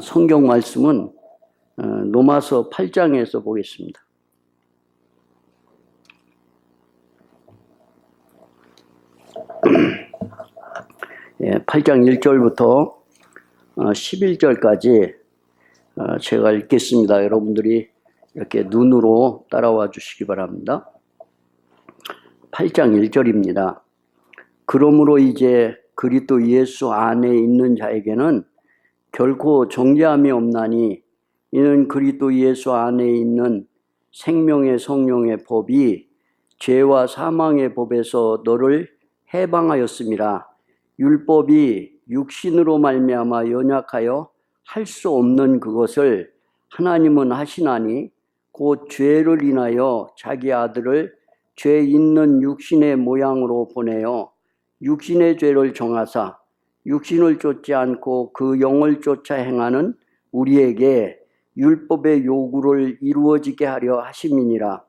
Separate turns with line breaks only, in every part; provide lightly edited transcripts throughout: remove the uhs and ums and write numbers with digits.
성경 말씀은 로마서 8장에서 보겠습니다. 예, 8장 1절부터 11절까지 제가 읽겠습니다. 여러분들이 이렇게 눈으로 따라와 주시기 바랍니다. 8장 1절입니다. 그러므로 이제 그리스도 예수 안에 있는 자에게는 결코 정죄함이 없나니 이는 그리스도 예수 안에 있는 생명의 성령의 법이 죄와 사망의 법에서 너를 해방하였음이라. 율법이 육신으로 말미암아 연약하여 할 수 없는 그것을 하나님은 하시나니 곧 죄를 인하여 자기 아들을 죄 있는 육신의 모양으로 보내어 육신의 죄를 정하사 육신을 쫓지 않고 그 영을 쫓아 행하는 우리에게 율법의 요구를 이루어지게 하려 하심이니라.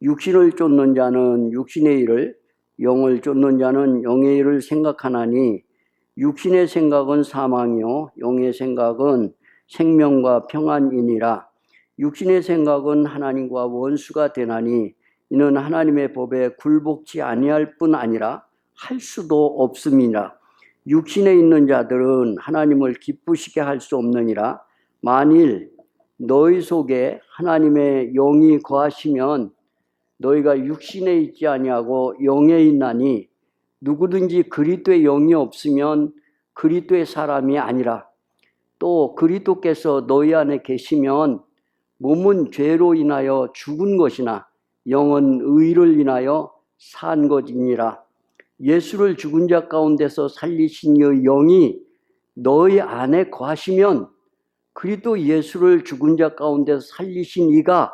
육신을 쫓는 자는 육신의 일을, 영을 쫓는 자는 영의 일을 생각하나니 육신의 생각은 사망이요 영의 생각은 생명과 평안이니라. 육신의 생각은 하나님과 원수가 되나니 이는 하나님의 법에 굴복지 아니할 뿐 아니라 할 수도 없음이라. 육신에 있는 자들은 하나님을 기쁘시게 할 수 없느니라. 만일 너희 속에 하나님의 영이 거하시면 너희가 육신에 있지 아니하고 영에 있나니 누구든지 그리스도의 영이 없으면 그리스도의 사람이 아니라. 또 그리스도께서 너희 안에 계시면 몸은 죄로 인하여 죽은 것이나 영은 의를 인하여 산 것이니라. 예수를 죽은 자 가운데서 살리신 이 영이 너희 안에 거하시면 그리스도 예수를 죽은 자 가운데서 살리신 이가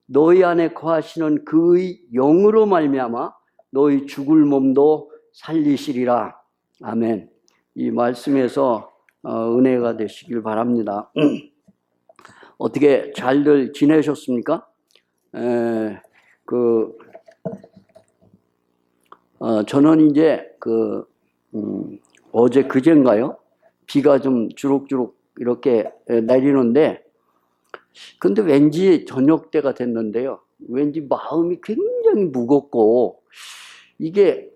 너희 안에 거하시는 그의 영으로 말미암아 너희 죽을 몸도 살리시리라. 아멘. 이 말씀에서 은혜가 되시길 바랍니다. 어떻게 잘들 지내셨습니까? 저는 이제 어제 그젠가요? 비가 좀 주룩주룩 이렇게 내리는데, 근데 왠지 저녁 때가 됐는데요. 왠지 마음이 굉장히 무겁고, 이게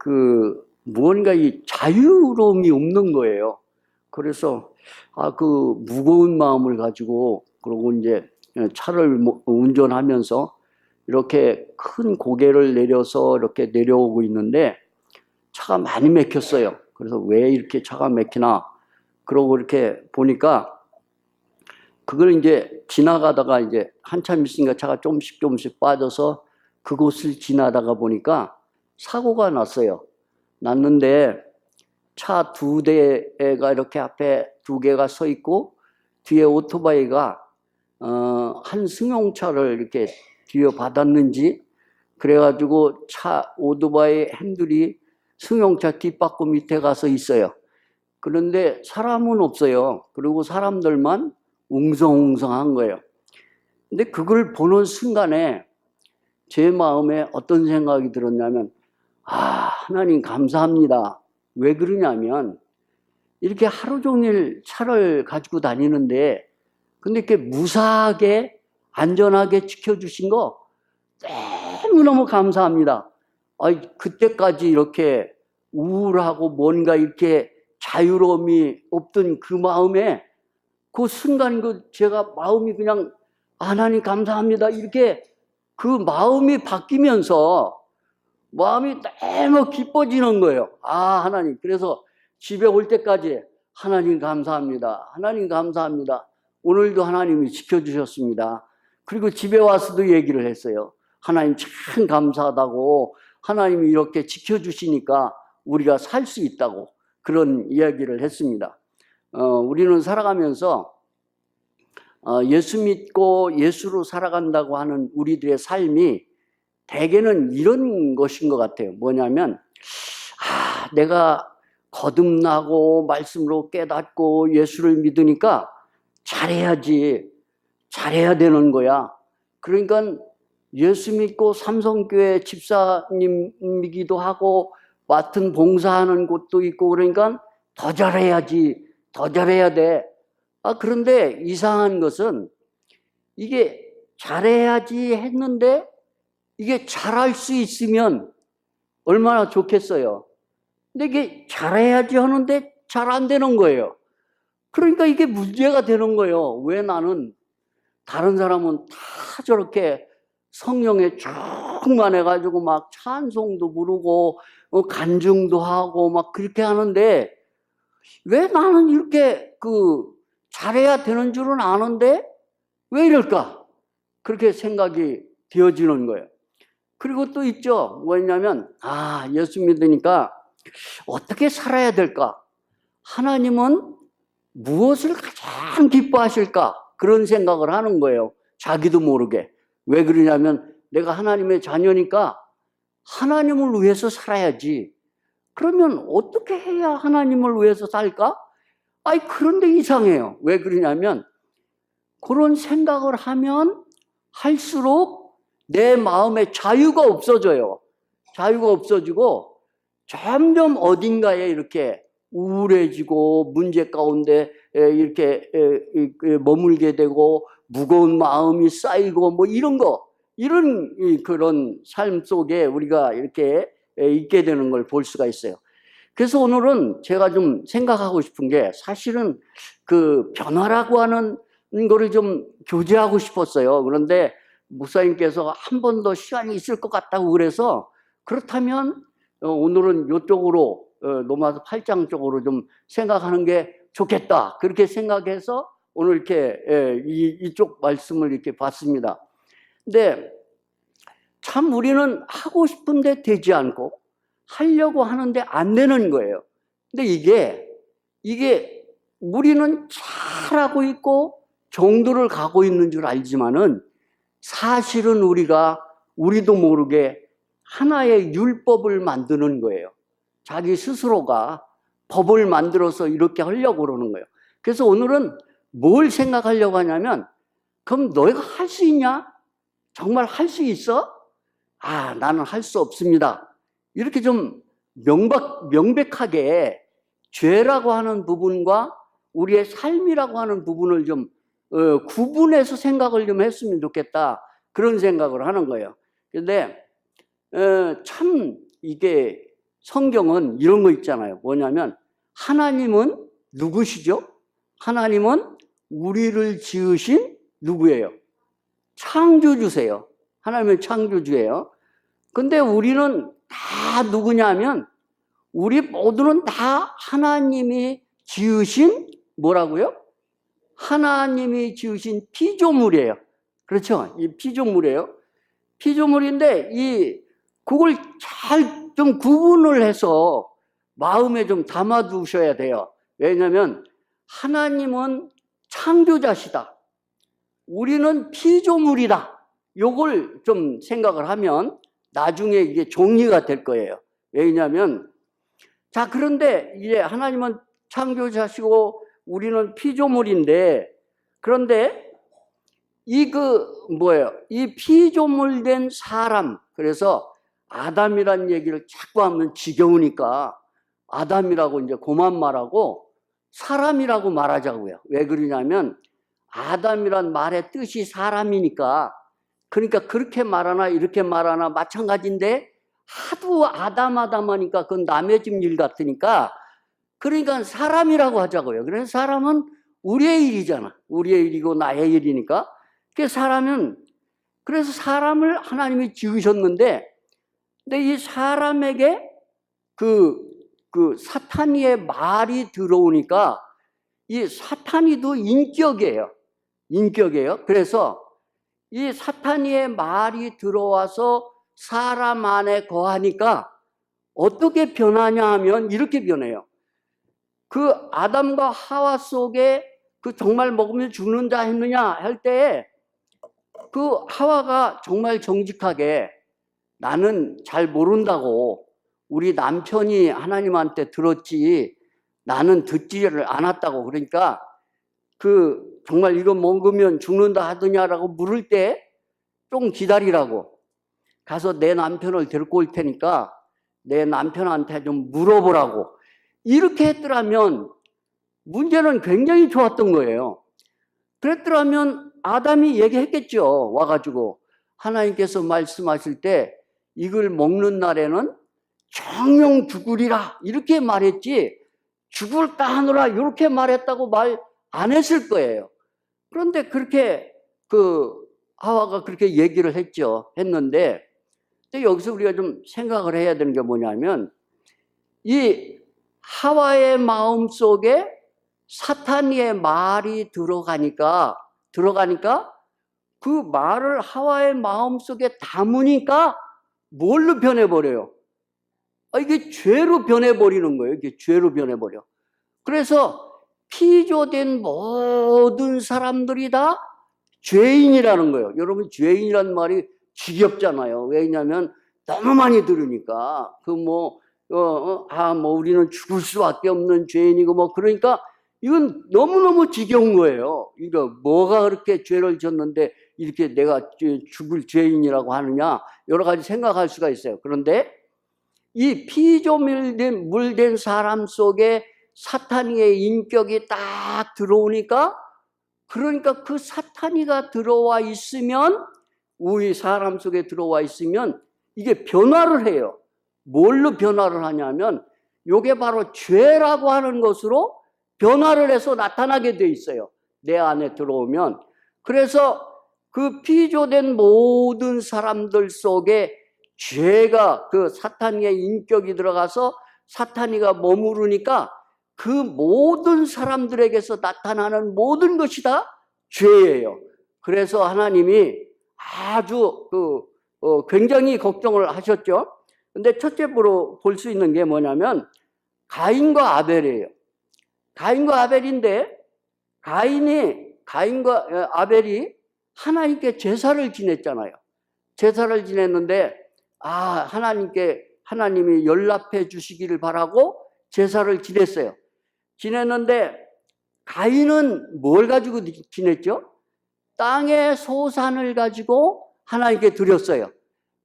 무언가 이 자유로움이 없는 거예요. 그래서, 그 무거운 마음을 가지고, 그러고 이제 차를 운전하면서 이렇게 큰 고개를 내려서 이렇게 내려오고 있는데 차가 많이 막혔어요. 그래서 왜 이렇게 차가 막히나? 그러고 이렇게 보니까 그걸 이제 지나가다가 이제 한참 있으니까 차가 조금씩 빠져서 그곳을 지나다가 보니까 사고가 났어요. 났는데 차 2대가 이렇게 앞에 2개가 서 있고 뒤에 오토바이가 한 승용차를 이렇게 뒤에 받았는지 그래가지고 오토바이 핸들이 승용차 뒷바퀴 밑에 가서 있어요. 그런데 사람은 없어요. 그리고 사람들만 웅성웅성한 거예요. 근데 그걸 보는 순간에 제 마음에 어떤 생각이 들었냐면, 하나님 감사합니다. 왜 그러냐면 이렇게 하루 종일 차를 가지고 다니는데 근데 이렇게 무사하게 안전하게 지켜주신 거 너무너무 감사합니다. 그때까지 이렇게 우울하고 뭔가 이렇게 자유로움이 없던 그 마음에 그 순간 제가 마음이 그냥 하나님 감사합니다. 이렇게 그 마음이 바뀌면서 마음이 너무 기뻐지는 거예요. 하나님. 그래서 집에 올 때까지 하나님 감사합니다. 하나님 감사합니다. 오늘도 하나님이 지켜주셨습니다. 그리고 집에 와서도 얘기를 했어요. 하나님 참 감사하다고, 하나님이 이렇게 지켜주시니까 우리가 살 수 있다고 그런 이야기를 했습니다. 우리는 살아가면서 예수 믿고 예수로 살아간다고 하는 우리들의 삶이 대개는 이런 것인 것 같아요. 뭐냐면 내가 거듭나고 말씀으로 깨닫고 예수를 믿으니까 잘해야지, 잘해야 되는 거야. 그러니까 예수 믿고 삼성교회 집사님이기도 하고 맡은 봉사하는 곳도 있고 그러니까 더 잘해야지, 더 잘해야 돼. 그런데 이상한 것은 이게 잘해야지 했는데 이게 잘할 수 있으면 얼마나 좋겠어요. 근데 이게 잘해야지 하는데 잘 안 되는 거예요. 그러니까 이게 문제가 되는 거예요. 왜 나는 다른 사람은 다 저렇게 성령에 충만해가지고 막 찬송도 부르고 간증도 하고 막 그렇게 하는데 왜 나는 이렇게 잘해야 되는 줄은 아는데 왜 이럴까? 그렇게 생각이 되어지는 거예요. 그리고 또 있죠. 뭐냐면 예수 믿으니까 어떻게 살아야 될까? 하나님은 무엇을 가장 기뻐하실까? 그런 생각을 하는 거예요. 자기도 모르게. 왜 그러냐면 내가 하나님의 자녀니까 하나님을 위해서 살아야지. 그러면 어떻게 해야 하나님을 위해서 살까? 그런데 이상해요. 왜 그러냐면 그런 생각을 하면 할수록 내 마음에 자유가 없어져요. 자유가 없어지고 점점 어딘가에 이렇게 우울해지고 문제 가운데 이렇게 머물게 되고 무거운 마음이 쌓이고 뭐 이런 그런 삶 속에 우리가 이렇게 있게 되는 걸 볼 수가 있어요. 그래서 오늘은 제가 좀 생각하고 싶은 게 사실은 변화라고 하는 거를 좀 교제하고 싶었어요. 그런데 목사님께서 한 번 더 시간이 있을 것 같다고 그래서 그렇다면 오늘은 이쪽으로 로마서 8장 쪽으로 좀 생각하는 게 좋겠다. 그렇게 생각해서 오늘 이렇게 이쪽 말씀을 이렇게 봤습니다. 근데 참 우리는 하고 싶은데 되지 않고 하려고 하는데 안 되는 거예요. 근데 이게 우리는 잘하고 있고 정도를 가고 있는 줄 알지만은 사실은 우리도 모르게 하나의 율법을 만드는 거예요. 자기 스스로가 법을 만들어서 이렇게 하려고 그러는 거예요. 그래서 오늘은 뭘 생각하려고 하냐면 그럼 너희가 할 수 있냐? 정말 할 수 있어? 나는 할 수 없습니다. 이렇게 좀 명백하게 죄라고 하는 부분과 우리의 삶이라고 하는 부분을 좀 구분해서 생각을 좀 했으면 좋겠다. 그런 생각을 하는 거예요. 그런데 참 이게 성경은 이런 거 있잖아요. 뭐냐면 하나님은 누구시죠? 하나님은 우리를 지으신 누구예요? 창조주세요. 하나님은 창조주예요. 근데 우리는 다 누구냐면 우리 모두는 다 하나님이 지으신 뭐라고요? 하나님이 지으신 피조물이에요. 그렇죠? 이 피조물이에요. 피조물인데 그걸 잘 좀 구분을 해서 마음에 좀 담아 두셔야 돼요. 왜냐하면 하나님은 창조자시다. 우리는 피조물이다. 요걸 좀 생각을 하면 나중에 이게 정리가 될 거예요. 왜냐하면 그런데 이제 하나님은 창조자시고 우리는 피조물인데 그런데 이 피조물된 사람, 그래서 아담이란 얘기를 자꾸 하면 지겨우니까 아담이라고 이제 그만 말하고 사람이라고 말하자고요. 왜 그러냐면 아담이란 말의 뜻이 사람이니까 그러니까 그렇게 말하나 이렇게 말하나 마찬가지인데 하도 아담 하니까 그건 남의 집 일 같으니까 그러니까 사람이라고 하자고요. 그래서 사람은 우리의 일이잖아. 우리의 일이고 나의 일이니까. 그래서 사람을 하나님이 지으셨는데 근데 이 사람에게 사탄이의 말이 들어오니까 이 사탄이도 인격이에요. 그래서 이 사탄이의 말이 들어와서 사람 안에 거하니까 어떻게 변하냐 하면 이렇게 변해요. 아담과 하와 속에 정말 먹으면 죽는다 했느냐 할 때에 하와가 정말 정직하게 나는 잘 모른다고 우리 남편이 하나님한테 들었지 나는 듣지를 않았다고 그러니까 정말 이거 먹으면 죽는다 하더냐라고 물을 때 좀 기다리라고 가서 내 남편을 데리고 올 테니까 내 남편한테 좀 물어보라고 이렇게 했더라면 문제는 굉장히 좋았던 거예요. 그랬더라면 아담이 얘기했겠죠. 와가지고 하나님께서 말씀하실 때 이걸 먹는 날에는 정령 죽으리라 이렇게 말했지 죽을까 하노라 이렇게 말했다고 말 안 했을 거예요. 그런데 그렇게 하와가 그렇게 얘기를 했는데 여기서 우리가 좀 생각을 해야 되는 게 뭐냐면 이 하와의 마음 속에 사탄의 말이 들어가니까 그 말을 하와의 마음 속에 담으니까 뭘로 변해버려요? 이게 죄로 변해버리는 거예요. 이게 죄로 변해버려. 그래서 피조된 모든 사람들이 다 죄인이라는 거예요. 여러분, 죄인이란 말이 지겹잖아요. 왜냐하면 너무 많이 들으니까. 우리는 죽을 수밖에 없는 죄인이고 그러니까 이건 너무너무 지겨운 거예요. 이거 뭐가 그렇게 죄를 졌는데 이렇게 내가 죽을 죄인이라고 하느냐 여러 가지 생각할 수가 있어요. 그런데 이 피조물된 사람 속에 사탄이의 인격이 딱 들어오니까 그러니까 그 사탄이가 들어와 있으면 우리 사람 속에 들어와 있으면 이게 변화를 해요. 뭘로 변화를 하냐면 이게 바로 죄라고 하는 것으로 변화를 해서 나타나게 돼 있어요. 내 안에 들어오면. 그래서 그 피조된 모든 사람들 속에 죄가 그 사탄의 인격이 들어가서 사탄이가 머무르니까 그 모든 사람들에게서 나타나는 모든 것이 다 죄예요. 그래서 하나님이 아주 굉장히 걱정을 하셨죠. 근데 첫째로 볼 수 있는 게 뭐냐면 가인과 아벨이에요. 가인과 아벨인데 가인과 아벨이 하나님께 제사를 지냈잖아요. 제사를 지냈는데 하나님이 연락해 주시기를 바라고 제사를 지냈어요. 지냈는데 가인은 뭘 가지고 지냈죠? 땅의 소산을 가지고 하나님께 드렸어요.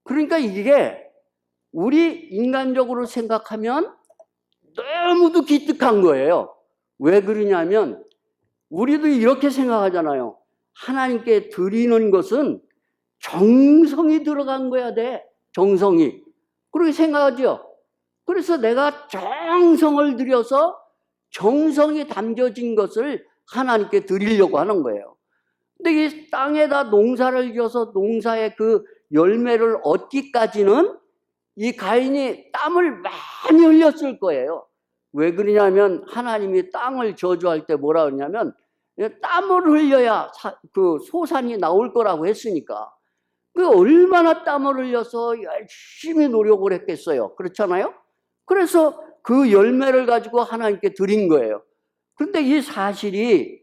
그러니까 이게 우리 인간적으로 생각하면 너무도 기특한 거예요. 왜 그러냐면 우리도 이렇게 생각하잖아요. 하나님께 드리는 것은 정성이 들어간 거야 돼. 정성이. 그렇게 생각하죠. 그래서 내가 정성을 들여서 정성이 담겨진 것을 하나님께 드리려고 하는 거예요. 근데 이 땅에다 농사를 지어서 농사의 그 열매를 얻기까지는 이 가인이 땀을 많이 흘렸을 거예요. 왜 그러냐면 하나님이 땅을 저주할 때 뭐라 그러냐면 땀을 흘려야 그 소산이 나올 거라고 했으니까. 그 얼마나 땀을 흘려서 열심히 노력을 했겠어요. 그렇잖아요? 그래서 그 열매를 가지고 하나님께 드린 거예요. 그런데 이 사실이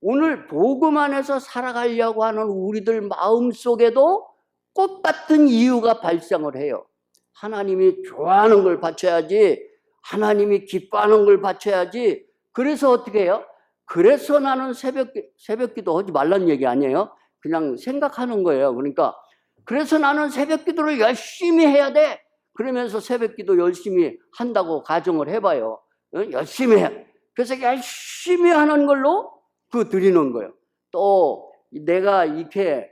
오늘 복음 안에서 살아가려고 하는 우리들 마음속에도 똑같은 이유가 발생을 해요. 하나님이 좋아하는 걸 바쳐야지, 하나님이 기뻐하는 걸 바쳐야지. 그래서 어떻게 해요? 그래서 나는 새벽기도 하지 말라는 얘기 아니에요. 그냥 생각하는 거예요. 그러니까 그래서 나는 새벽기도를 열심히 해야 돼. 그러면서 새벽기도 열심히 한다고 가정을 해봐요. 열심히 해. 그래서 열심히 하는 걸로 드리는 거예요. 또 내가 이렇게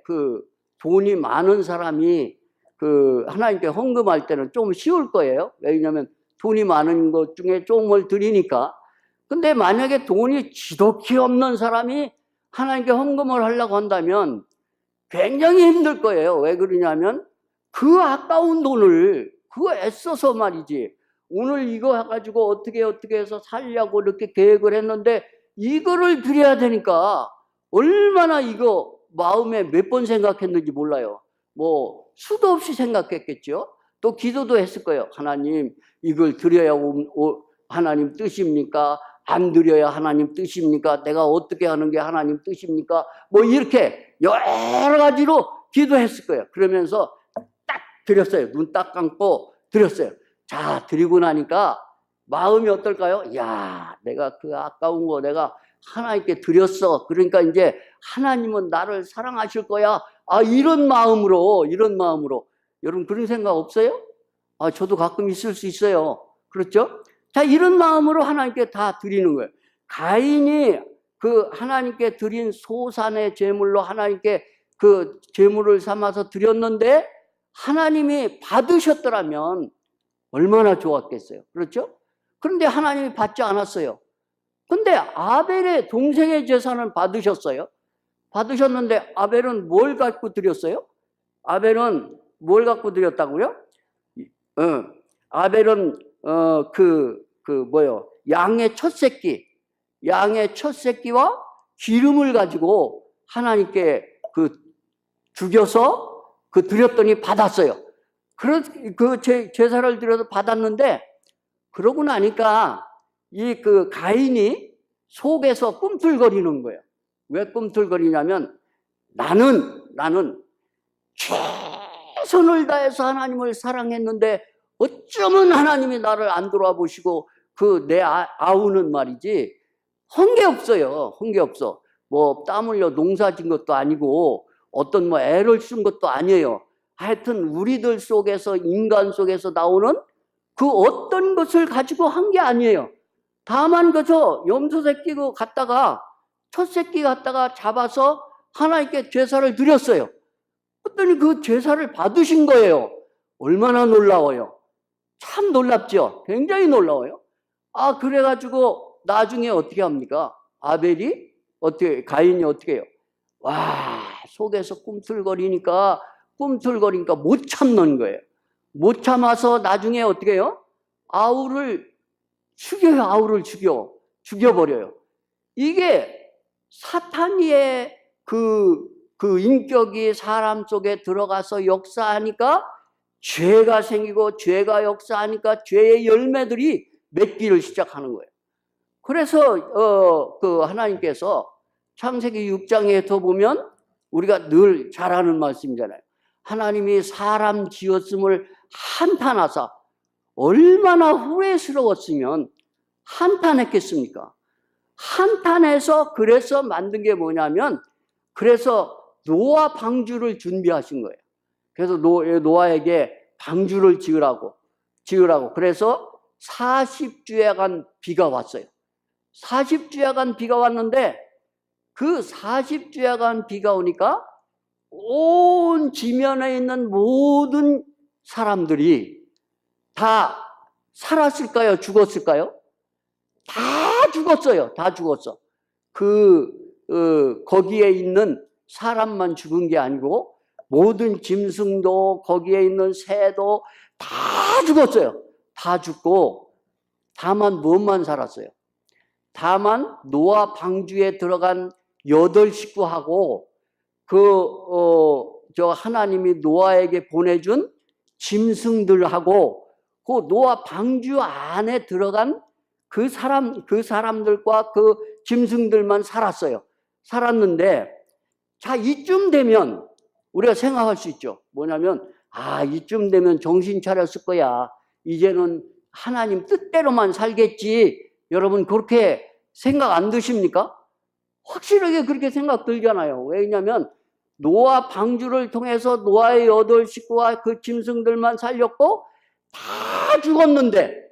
돈이 많은 사람이 하나님께 헌금할 때는 좀 쉬울 거예요. 왜냐하면 돈이 많은 것 중에 조금을 드리니까. 근데 만약에 돈이 지독히 없는 사람이 하나님께 헌금을 하려고 한다면 굉장히 힘들 거예요. 왜 그러냐면 그 아까운 돈을 그거 애써서 말이지. 오늘 이거 해가지고 어떻게 해서 살려고 이렇게 계획을 했는데 이거를 드려야 되니까 얼마나 이거 마음에 몇 번 생각했는지 몰라요. 수도 없이 생각했겠죠. 또 기도도 했을 거예요. 하나님, 이걸 드려야 하나님 뜻입니까? 안 드려야 하나님 뜻입니까? 내가 어떻게 하는 게 하나님 뜻입니까? 이렇게 여러 가지로 기도했을 거예요. 그러면서 딱 드렸어요. 눈 딱 감고 드렸어요. 자, 드리고 나니까 마음이 어떨까요? 야, 내가 그 아까운 거 내가 하나님께 드렸어. 그러니까 이제 하나님은 나를 사랑하실 거야. 이런 마음으로. 여러분 그런 생각 없어요? 저도 가끔 있을 수 있어요. 그렇죠? 자, 이런 마음으로 하나님께 다 드리는 거예요. 가인이 그 하나님께 드린 소산의 제물로 하나님께 그 제물을 삼아서 드렸는데 하나님이 받으셨더라면 얼마나 좋았겠어요. 그렇죠? 그런데 하나님이 받지 않았어요. 근데 아벨의 동생의 재산을 받으셨어요. 받으셨는데 아벨은 뭘 갖고 드렸어요? 아벨은 뭘 갖고 드렸다고요? 아벨은 양의 첫 새끼와 기름을 가지고 하나님께 죽여서 드렸더니 받았어요. 제사를 드려서 받았는데, 그러고 나니까 가인이 속에서 꿈틀거리는 거예요. 왜 꿈틀거리냐면, 나는 최선을 다해서 하나님을 사랑했는데 어쩌면 하나님이 나를 안 돌아보시고 내 아우는 말이지 헌 게 없어요. 헌 게 없어. 뭐 땀 흘려 농사 진 것도 아니고 어떤 애를 쓴 것도 아니에요. 하여튼 우리들 속에서, 인간 속에서 나오는 그 어떤 것을 가지고 한 게 아니에요. 다만 그저 염소 새끼 첫 새끼 갖다가 잡아서 하나님께 제사를 드렸어요. 그랬더니 그 제사를 받으신 거예요. 얼마나 놀라워요. 참 놀랍죠. 굉장히 놀라워요. 그래가지고 나중에 어떻게 합니까? 가인이 어떻게 해요? 속에서 꿈틀거리니까 못 참는 거예요. 못 참아서 나중에 어떻게 해요? 아우를 죽여버려요. 이게 사탄의 그 인격이 사람 속에 들어가서 역사하니까 죄가 생기고, 죄가 역사하니까 죄의 열매들이 맺기를 시작하는 거예요. 그래서 하나님께서 창세기 6장에 보면 우리가 늘 잘 아는 말씀이잖아요. 하나님이 사람 지었음을 한탄하사 얼마나 후회스러웠으면 한탄했겠습니까? 한탄해서 그래서 만든 게 뭐냐면, 그래서 노아 방주를 준비하신 거예요. 그래서 노아에게 방주를 지으라고. 그래서 40주야간 비가 왔어요. 40주야간 비가 왔는데, 그 40주야간 비가 오니까 온 지면에 있는 모든 사람들이 다 살았을까요? 죽었을까요? 다 죽었어요. 다 죽었어. 거기에 있는 사람만 죽은 게 아니고 모든 짐승도, 거기에 있는 새도 다 죽었어요. 다 죽고 다만 무엇만 살았어요? 다만 노아 방주에 들어간 8식구하고 하나님이 노아에게 보내준 짐승들하고 그 노아 방주 안에 들어간 그 사람들과 그 짐승들만 살았어요. 살았는데, 이쯤 되면 우리가 생각할 수 있죠. 뭐냐면, 이쯤 되면 정신 차렸을 거야. 이제는 하나님 뜻대로만 살겠지. 여러분, 그렇게 생각 안 드십니까? 확실하게 그렇게 생각 들잖아요. 왜냐하면 노아 방주를 통해서 노아의 8식구와 그 짐승들만 살렸고 다 죽었는데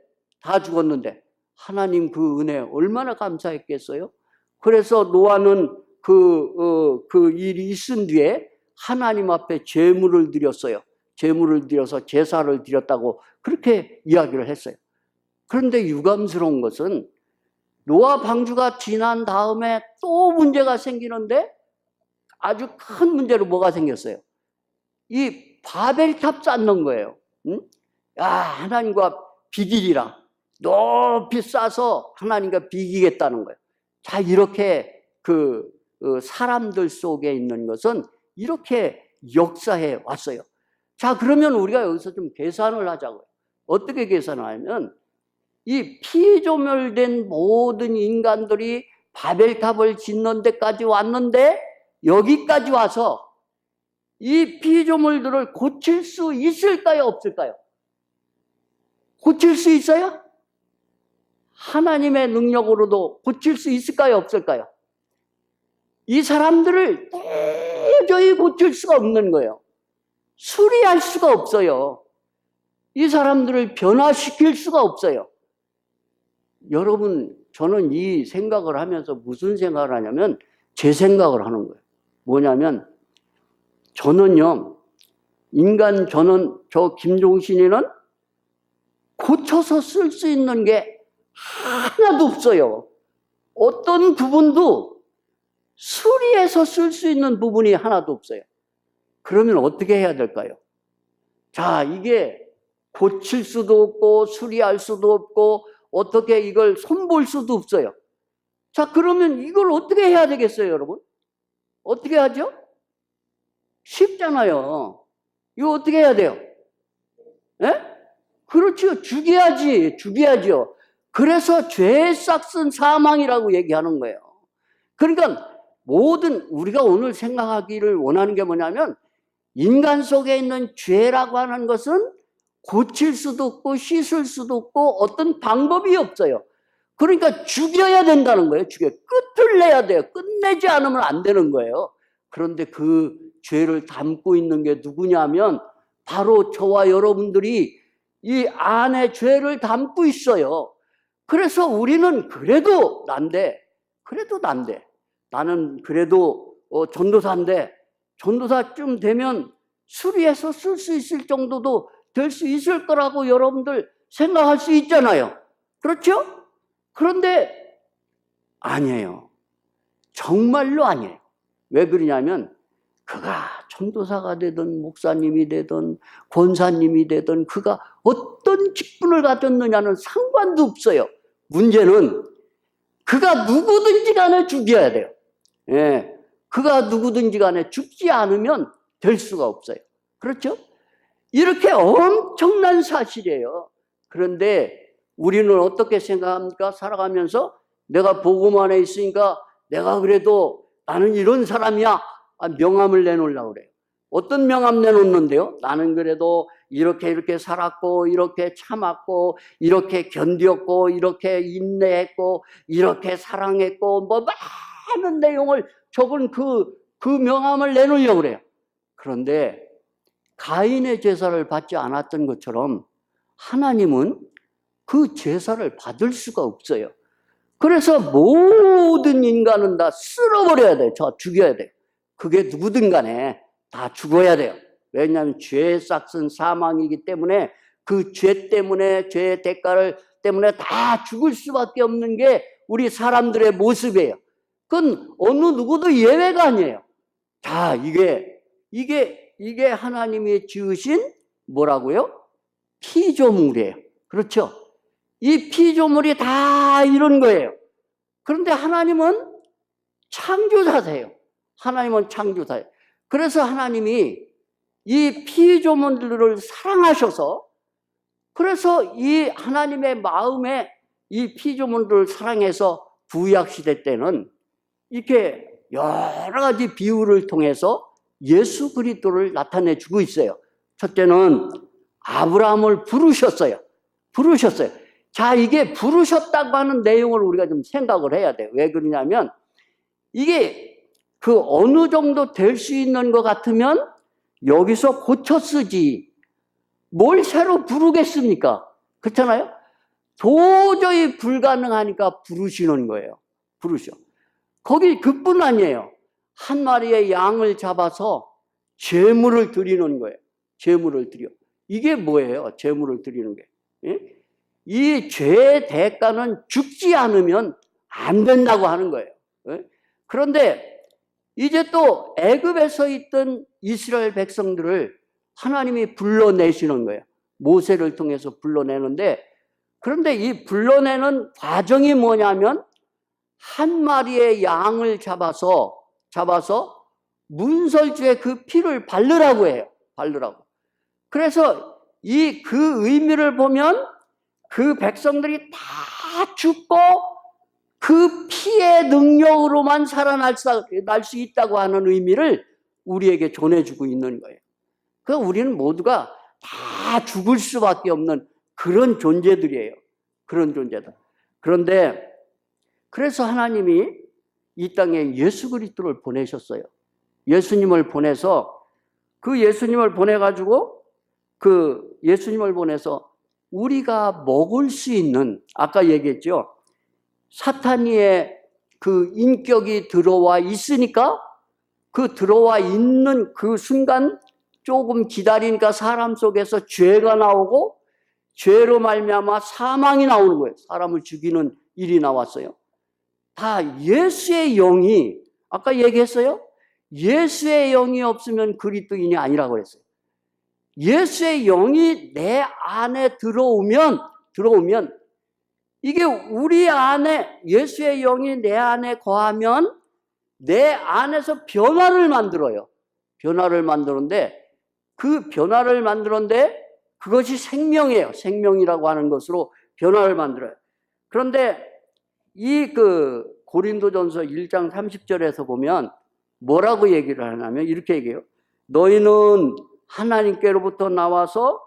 하나님 그 은혜 얼마나 감사했겠어요? 그래서 노아는 그 일이 있은 뒤에 하나님 앞에 제물을 드렸어요. 제물을 드려서 제사를 드렸다고 그렇게 이야기를 했어요. 그런데 유감스러운 것은 노아 방주가 지난 다음에 또 문제가 생기는데, 아주 큰 문제로 뭐가 생겼어요? 이 바벨탑 쌓는 거예요. 하나님과 비기리라. 높이 쌓아서 하나님과 비기겠다는 거예요. 이렇게 사람들 속에 있는 것은 이렇게 역사해 왔어요. 그러면 우리가 여기서 좀 계산을 하자고요. 어떻게 계산을 하냐면, 이 피조물된 모든 인간들이 바벨탑을 짓는 데까지 왔는데, 여기까지 와서 이 피조물들을 고칠 수 있을까요? 없을까요? 고칠 수 있어요? 하나님의 능력으로도 고칠 수 있을까요? 없을까요? 이 사람들을 도저히 고칠 수가 없는 거예요. 수리할 수가 없어요. 이 사람들을 변화시킬 수가 없어요. 여러분, 저는 이 생각을 하면서 무슨 생각을 하냐면 제 생각을 하는 거예요. 뭐냐면 저는 저 김종신이는 고쳐서 쓸 수 있는 게 하나도 없어요. 어떤 부분도 수리해서 쓸 수 있는 부분이 하나도 없어요. 그러면 어떻게 해야 될까요? 자, 이게 고칠 수도 없고 수리할 수도 없고 어떻게 이걸 손볼 수도 없어요. 자, 그러면 이걸 어떻게 해야 되겠어요, 여러분? 어떻게 하죠? 쉽잖아요. 이거 어떻게 해야 돼요? 예? 그렇죠. 죽여야죠. 그래서 죄의 싹슨 사망이라고 얘기하는 거예요. 그러니까 우리가 오늘 생각하기를 원하는 게 뭐냐면 인간 속에 있는 죄라고 하는 것은 고칠 수도 없고 씻을 수도 없고 어떤 방법이 없어요. 그러니까 죽여야 된다는 거예요. 끝을 내야 돼요. 끝내지 않으면 안 되는 거예요. 그런데 그 죄를 담고 있는 게 누구냐면 바로 저와 여러분들이 이 안에 죄를 담고 있어요. 그래서 우리는 그래도 난데 나는 그래도 전도사인데 전도사쯤 되면 수리해서 쓸 수 있을 정도도 될 수 있을 거라고 여러분들 생각할 수 있잖아요. 그렇죠? 그런데 아니에요. 정말로 아니에요. 왜 그러냐면 그가 전도사가 되든 목사님이 되든 권사님이 되든 그가 어떤 직분을 가졌느냐는 상관도 없어요. 문제는 그가 누구든지 간에 죽여야 돼요. 예, 그가 누구든지 간에 죽지 않으면 될 수가 없어요. 그렇죠? 이렇게 엄청난 사실이에요. 그런데 우리는 어떻게 생각합니까? 살아가면서 내가 복음 안에 있으니까 내가 그래도 나는 이런 사람이야. 명함을 내놓으려고 그래요. 어떤 명함 내놓는데요? 나는 그래도 이렇게 살았고 이렇게 참았고 이렇게 견뎠고 이렇게 인내했고 이렇게 사랑했고 뭐 많은 내용을 적은 그 명함을 내놓으려고 그래요. 그런데 가인의 제사를 받지 않았던 것처럼 하나님은 그 제사를 받을 수가 없어요. 그래서 모든 인간은 다 쓸어버려야 돼요. 죽여야 돼요. 그게 누구든 간에 다 죽어야 돼요. 왜냐하면 죄의 싹슨 사망이기 때문에 그 죄 때문에 죄의 대가를 때문에 다 죽을 수밖에 없는 게 우리 사람들의 모습이에요. 그건 어느 누구도 예외가 아니에요. 자, 이게 하나님이 지으신 뭐라고요? 피조물이에요. 그렇죠? 이 피조물이 다 이런 거예요. 그런데 하나님은 창조자세요. 그래서 하나님이 이 피조물들을 사랑하셔서 그래서 이 하나님의 마음에 이 피조물들을 사랑해서 구약시대 때는 이렇게 여러 가지 비유를 통해서 예수 그리스도를 나타내 주고 있어요. 첫째는 아브라함을 부르셨어요. 자, 이게 부르셨다고 하는 내용을 우리가 좀 생각을 해야 돼요. 왜 그러냐면 이게 그 어느 정도 될 수 있는 것 같으면 여기서 고쳐 쓰지 뭘 새로 부르겠습니까? 그렇잖아요? 도저히 불가능하니까 부르시는 거예요. 거기 그뿐 아니에요. 한 마리의 양을 잡아서 제물을 드리는 거예요. 제물을 드려. 이게 뭐예요? 제물을 드리는 게. 예? 이 죄의 대가는 죽지 않으면 안 된다고 하는 거예요. 예? 그런데 이제 또 애굽에서 있던 이스라엘 백성들을 하나님이 불러내시는 거예요. 모세를 통해서 불러내는데 그런데 이 불러내는 과정이 뭐냐면 한 마리의 양을 잡아서 문설주에 그 피를 바르라고 해요. 그래서 그 의미를 보면 그 백성들이 다 죽고 그 피의 능력으로만 살아날 수 있다고 하는 의미를 우리에게 전해주고 있는 거예요. 그러니까 우리는 모두가 다 죽을 수밖에 없는 그런 존재들이에요. 그런 존재들. 그런데 그래서 하나님이 이 땅에 예수 그리스도를 보내셨어요. 예수님을 보내서 우리가 먹을 수 있는, 아까 얘기했죠. 사탄이의 그 인격이 들어와 있으니까 그 들어와 있는 그 순간 조금 기다리니까 사람 속에서 죄가 나오고 죄로 말미암아 사망이 나오는 거예요. 사람을 죽이는 일이 나왔어요. 다 예수의 영이, 아까 얘기했어요. 예수의 영이 없으면 그리스도인이 아니라고 그랬어요. 예수의 영이 내 안에 들어오면 이게 우리 안에 예수의 영이 내 안에 거하면 내 안에서 변화를 만들어요. 변화를 만드는데 그 변화를 만드는데 그것이 생명이에요. 생명이라고 하는 것으로 변화를 만들어요. 그런데 이 고린도전서 1장 30절에서 보면 뭐라고 얘기를 하냐면 이렇게 얘기해요. 너희는 하나님께로부터 나와서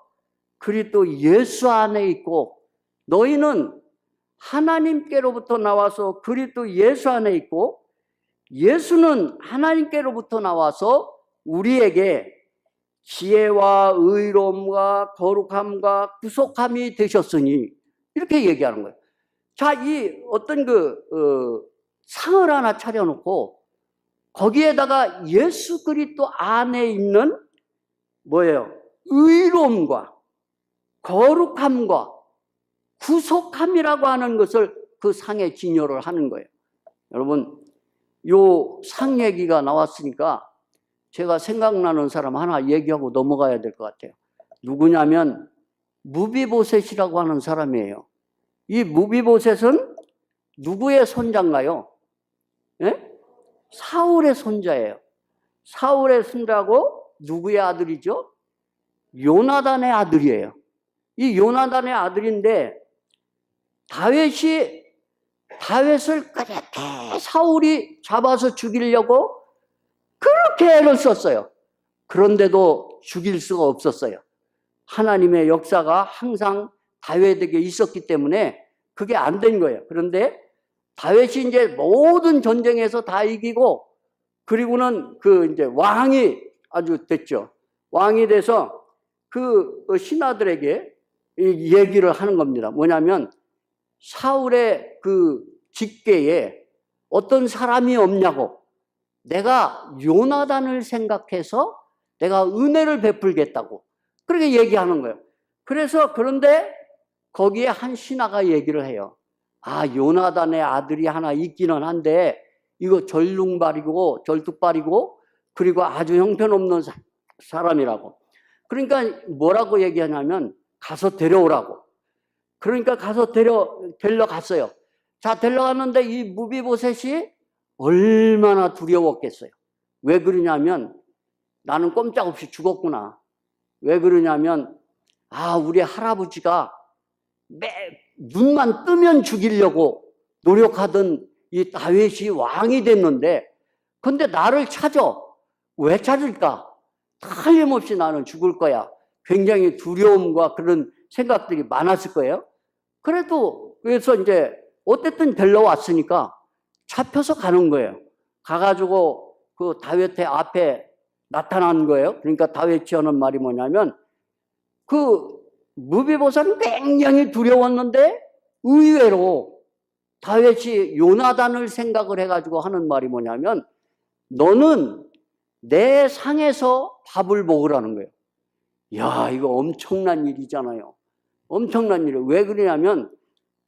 그리스도 예수 안에 있고, 너희는 하나님께로부터 나와서 그리스도 예수 안에 있고, 예수는 하나님께로부터 나와서 우리에게 지혜와 의로움과 거룩함과 구속함이 되셨으니, 이렇게 얘기하는 거예요. 자, 이 어떤 상을 하나 차려놓고 거기에다가 예수 그리스도 안에 있는 뭐예요? 의로움과 거룩함과 구속함이라고 하는 것을 그 상에 진열을 하는 거예요. 여러분, 요 상 얘기가 나왔으니까 제가 생각나는 사람 하나 얘기하고 넘어가야 될 것 같아요. 누구냐면 무비보셋이라고 하는 사람이에요. 이 무비보셋은 누구의 손자인가요? 예? 사울의 손자예요. 사울의 손자고 누구의 아들이죠? 요나단의 아들이에요. 이 요나단의 아들인데 다윗을 그렇게 사울이 잡아서 죽이려고 그렇게 애를 썼어요. 그런데도 죽일 수가 없었어요. 하나님의 역사가 항상 다윗에게 있었기 때문에 그게 안 된 거예요. 그런데 다윗이 이제 모든 전쟁에서 다 이기고, 그리고는 이제 왕이 아주 됐죠. 왕이 돼서 그 신하들에게 얘기를 하는 겁니다. 뭐냐면 사울의 그 직계에 어떤 사람이 없냐고, 내가 요나단을 생각해서 내가 은혜를 베풀겠다고 그렇게 얘기하는 거예요. 그런데 거기에 한 신하가 얘기를 해요. 아, 요나단의 아들이 하나 있기는 한데 이거 절뚝발이고 그리고 아주 형편없는 사람이라고. 그러니까 뭐라고 얘기하냐면 가서 데려오라고. 그러니까 가서 데려갔어요. 자, 데려갔는데 이 무비보셋이 얼마나 두려웠겠어요. 왜 그러냐면 나는 꼼짝없이 죽었구나. 왜 그러냐면 우리 할아버지가 눈만 뜨면 죽이려고 노력하던 이 다윗이 왕이 됐는데, 근데 나를 찾아. 왜 찾을까? 틀림없이 나는 죽을 거야. 굉장히 두려움과 그런 생각들이 많았을 거예요. 그래서 이제 어쨌든 데려왔으니까 잡혀서 가는 거예요. 가가지고 그 다윗의 앞에 나타난 거예요. 그러니까 다윗이 하는 말이 뭐냐면 그 무비보셋은 굉장히 두려웠는데 의외로 다윗이 요나단을 생각을 해가지고 하는 말이 뭐냐면 너는 내 상에서 밥을 먹으라는 거예요. 야, 이거 엄청난 일이잖아요. 엄청난 일이에요. 왜 그러냐면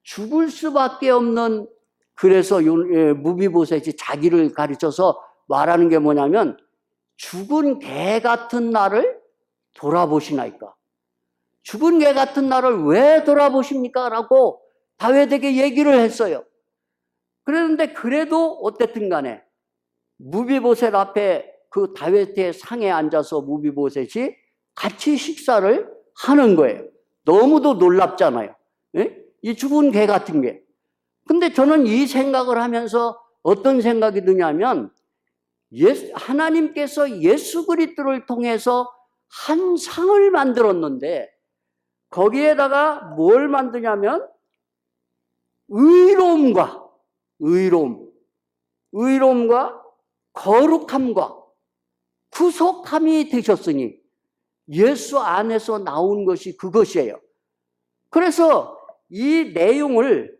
죽을 수밖에 없는, 그래서 무비보셋이 자기를 가르쳐서 말하는 게 뭐냐면 죽은 개 같은 나를 돌아보시나이까. 죽은 개 같은 나를 왜 돌아보십니까? 라고 다윗에게 얘기를 했어요. 그랬는데 그래도 어쨌든 간에 무비보셋 앞에 그 다윗의 상에 앉아서 무비보셋이 같이 식사를 하는 거예요. 너무도 놀랍잖아요. 예? 이 죽은 개 같은 게. 근데 저는 이 생각을 하면서 어떤 생각이 드냐면 하나님께서 예수 그리스도를 통해서 한 상을 만들었는데 거기에다가 뭘 만드냐면 의로움과 거룩함과 구속함이 되셨으니 예수 안에서 나온 것이 그것이에요. 그래서 이 내용을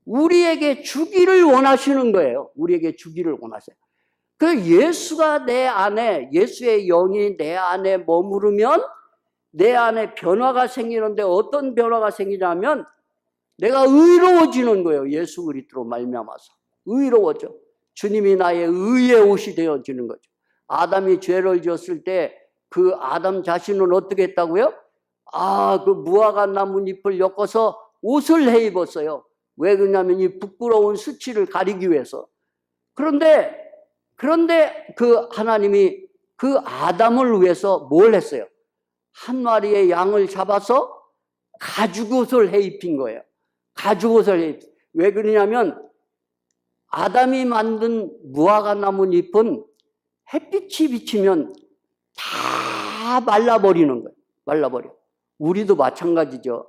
우리에게 주기를 원하시는 거예요. 우리에게 주기를 원하세요. 그 예수가 내 안에, 예수의 영이 내 안에 머무르면 내 안에 변화가 생기는데 어떤 변화가 생기냐면 내가 의로워지는 거예요. 예수 그리스도로 말미암아서 의로워져. 주님이 나의 의의 옷이 되어지는 거죠. 아담이 죄를 지었을 때 그 아담 자신은 어떻게 했다고요? 그 무화과 나뭇잎을 엮어서 옷을 해 입었어요. 왜 그러냐면 이 부끄러운 수치를 가리기 위해서. 그런데 그 하나님이 그 아담을 위해서 뭘 했어요? 한 마리의 양을 잡아서 가죽옷을 해 입힌 거예요. 가죽옷을 해 입힌. 왜 그러냐면 아담이 만든 무화과 나뭇잎은 햇빛이 비치면 다 말라버리는 거예요. 말라버려. 우리도 마찬가지죠.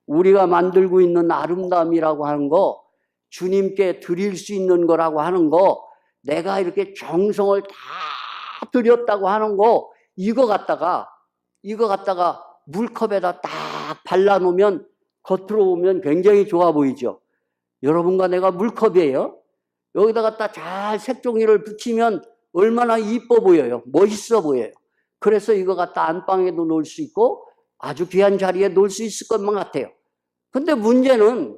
우리가 만들고 있는 아름다움이라고 하는 거, 주님께 드릴 수 있는 거라고 하는 거, 내가 이렇게 정성을 다 드렸다고 하는 거, 이거 갖다가 물컵에다 딱 발라놓으면 겉으로 보면 굉장히 좋아 보이죠. 여러분과 내가 물컵이에요. 여기다가 딱 잘 색종이를 붙이면 얼마나 이뻐 보여요. 멋있어 보여요. 그래서 이거 갖다 안방에도 놓을 수 있고 아주 귀한 자리에 놓을 수 있을 것만 같아요. 근데 문제는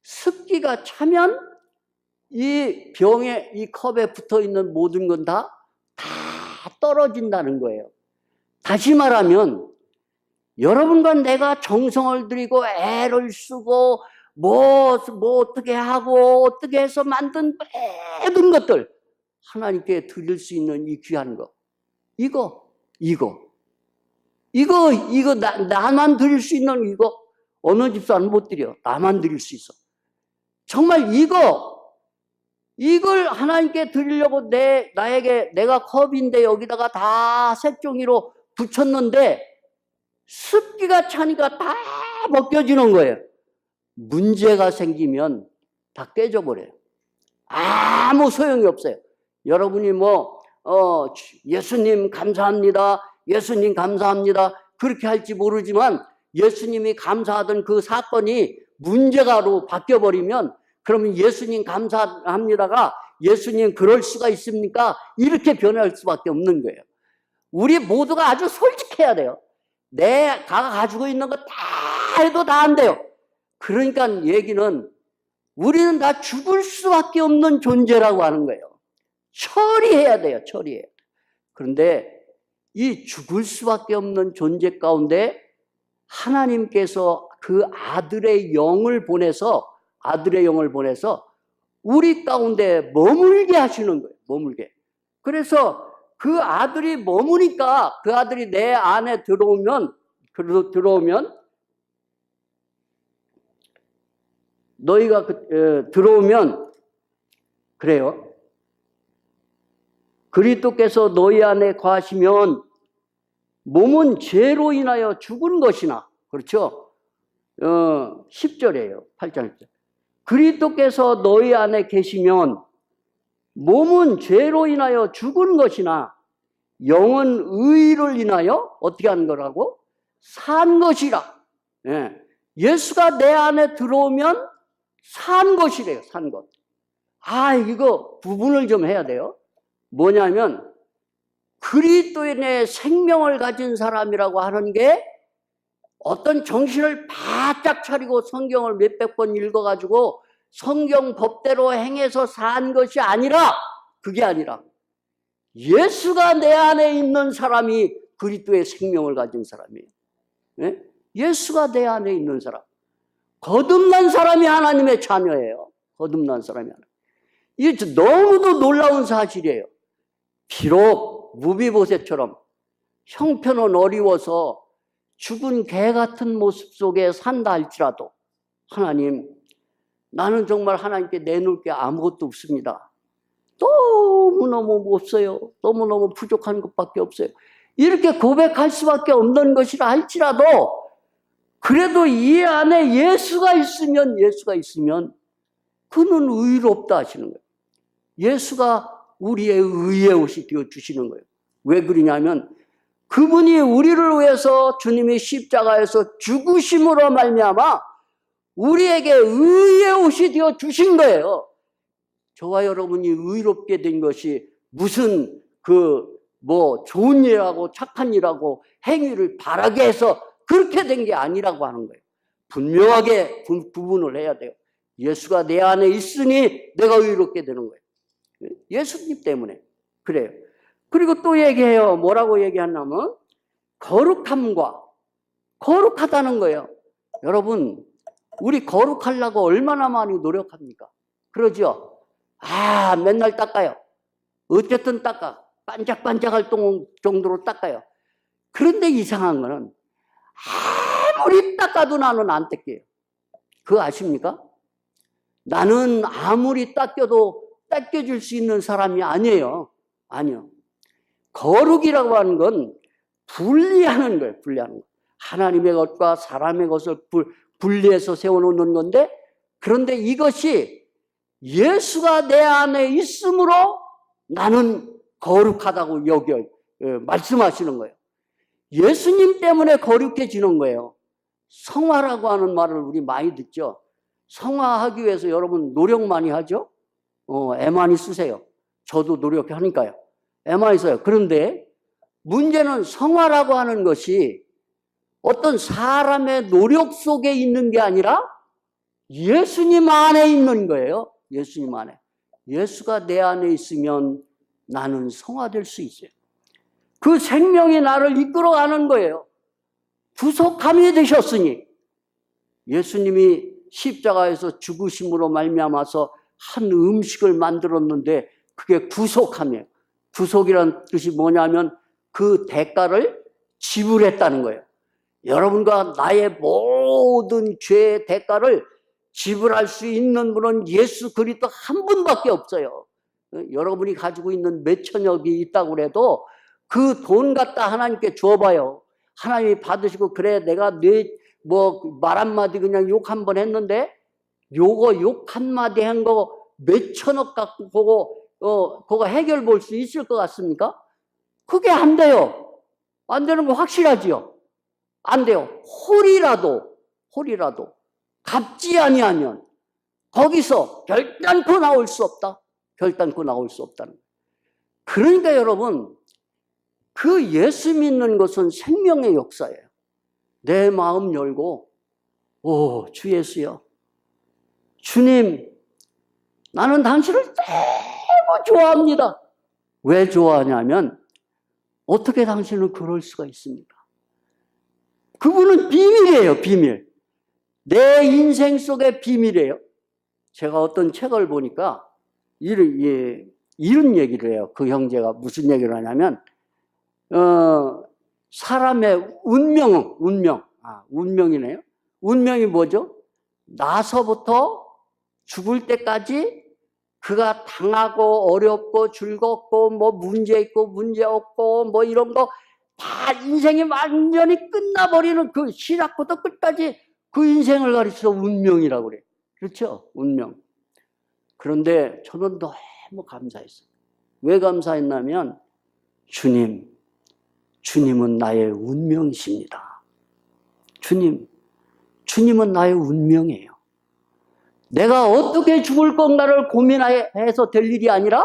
습기가 차면 이 병에, 이 컵에 붙어 있는 모든 건 다 떨어진다는 거예요. 다시 말하면 여러분과 내가 정성을 들이고 애를 쓰고 뭐 어떻게 하고 어떻게 해서 만든 모든 것들 하나님께 드릴 수 있는 이 귀한 거, 이거 나만 드릴 수 있는 이거 어느 집사는 못 드려. 나만 드릴 수 있어. 정말 이걸 하나님께 드리려고 내가 컵인데 여기다가 다 색종이로 붙였는데 습기가 차니까 다 벗겨지는 거예요. 문제가 생기면 다 깨져버려요. 아무 소용이 없어요. 여러분이 예수님 감사합니다. 예수님 감사합니다. 그렇게 할지 모르지만 예수님이 감사하던 그 사건이 문제가로 바뀌어버리면 그러면 예수님 감사합니다가 예수님 그럴 수가 있습니까? 이렇게 변할 수밖에 없는 거예요. 우리 모두가 아주 솔직해야 돼요. 내가 가지고 있는 거 다 해도 다 안 돼요. 그러니까 얘기는 우리는 다 죽을 수밖에 없는 존재라고 하는 거예요. 처리해야 돼요. 처리해야 돼요. 그런데 이 죽을 수밖에 없는 존재 가운데 하나님께서 그 아들의 영을 보내서 우리 가운데 머물게 하시는 거예요. 머물게. 그래서 그 아들이 머무니까 그 아들이 내 안에 들어오면 너희가 들어오면 그래요. 그리스도께서 너희 안에 거하시면 몸은 죄로 인하여 죽은 것이나, 그렇죠? 10절이에요. 8장 10절. 그리스도께서 너희 안에 계시면 몸은 죄로 인하여 죽은 것이나 영은 의를 인하여 어떻게 하는 거라고? 산 것이라. 예수가 내 안에 들어오면 산 것이래요. 산 것. 이거 구분을 좀 해야 돼요. 뭐냐면 그리스도인의 생명을 가진 사람이라고 하는 게 어떤 정신을 바짝 차리고 성경을 몇백 번 읽어가지고 성경 법대로 행해서 산 것이 아니라, 그게 아니라 예수가 내 안에 있는 사람이 그리스도의 생명을 가진 사람이에요. 예수가 내 안에 있는 사람. 거듭난 사람이 하나님의 자녀예요. 거듭난 사람이 하나님. 이게 너무도 놀라운 사실이에요. 비록 무비보셋처럼 형편은 어려워서 죽은 개 같은 모습 속에 산다 할지라도 하나님, 나는 정말 하나님께 내놓을 게 아무것도 없습니다. 너무너무 없어요. 너무너무 부족한 것밖에 없어요. 이렇게 고백할 수밖에 없는 것이라 할지라도 그래도 이 안에 예수가 있으면 그는 의롭다 하시는 거예요. 예수가 우리의 의의 옷이 되어주시는 거예요. 왜 그러냐면 그분이 우리를 위해서 주님이 십자가에서 죽으심으로 말미암아 우리에게 의의 옷이 되어 주신 거예요. 저와 여러분이 의롭게 된 것이 무슨 좋은 일하고 착한 일하고 행위를 바라게 해서 그렇게 된 게 아니라고 하는 거예요. 분명하게 구분을 해야 돼요. 예수가 내 안에 있으니 내가 의롭게 되는 거예요. 예수님 때문에 그래요. 그리고 또 얘기해요. 뭐라고 얘기하냐면 거룩함과 거룩하다는 거예요. 여러분, 우리 거룩하려고 얼마나 많이 노력합니까? 그러죠? 맨날 닦아요. 어쨌든 닦아. 반짝반짝할 정도로 닦아요. 그런데 이상한 거는 아무리 닦아도 나는 안 닦여요. 그거 아십니까? 나는 아무리 닦여도 닦여줄 수 있는 사람이 아니에요. 아니요. 거룩이라고 하는 건 분리하는 거예요. 분리하는 거. 하나님의 것과 사람의 것을 분리해서 세워놓는 건데, 그런데 이것이 예수가 내 안에 있으므로 나는 거룩하다고 말씀하시는 거예요. 예수님 때문에 거룩해지는 거예요. 성화라고 하는 말을 우리 많이 듣죠. 성화하기 위해서 여러분 노력 많이 하죠. 애 많이 쓰세요. 저도 노력하니까요. 애 많이 써요. 그런데 문제는 성화라고 하는 것이 어떤 사람의 노력 속에 있는 게 아니라 예수님 안에 있는 거예요. 예수님 안에. 예수가 내 안에 있으면 나는 성화될 수 있어요. 그 생명이 나를 이끌어가는 거예요. 구속함이 되셨으니 예수님이 십자가에서 죽으심으로 말미암아서 한 음식을 만들었는데 그게 구속함이에요. 구속이란 뜻이 뭐냐면 그 대가를 지불했다는 거예요. 여러분과 나의 모든 죄의 대가를 지불할 수 있는 분은 예수 그리스도 한 분밖에 없어요. 여러분이 가지고 있는 몇 천억이 있다고 해도 그 돈 갖다 하나님께 줘봐요. 하나님이 받으시고 그래 내가 말 한마디 그냥 욕 한 번 했는데 요거 욕 한마디 한 거 몇 천억 갖고 보고 그거 해결 볼 수 있을 것 같습니까? 그게 안 돼요. 안 되는 거 확실하지요? 안 돼요. 홀이라도 갚지 아니하면 거기서 결단코 나올 수 없다. 결단코 나올 수 없다는 거예요. 그러니까 여러분 그 예수 믿는 것은 생명의 역사예요. 내 마음 열고 주 예수여, 주님 나는 당신을 너무 좋아합니다. 왜 좋아하냐면 어떻게 당신은 그럴 수가 있습니까? 그분은 비밀이에요. 비밀. 내 인생 속의 비밀이에요. 제가 어떤 책을 보니까 이런 얘기를 해요. 그 형제가 무슨 얘기를 하냐면 사람의 운명이네요. 운명이 뭐죠? 나서부터 죽을 때까지 그가 당하고 어렵고 즐겁고 문제 있고 문제 없고 이런 거 다 인생이 완전히 끝나버리는 그 시작부터 끝까지 그 인생을 가르쳐서 운명이라고 그래요. 그렇죠? 운명. 그런데 저는 너무 감사했어요. 왜 감사했냐면 주님은 나의 운명이십니다. 주님은 나의 운명이에요. 내가 어떻게 죽을 건가를 고민해서 될 일이 아니라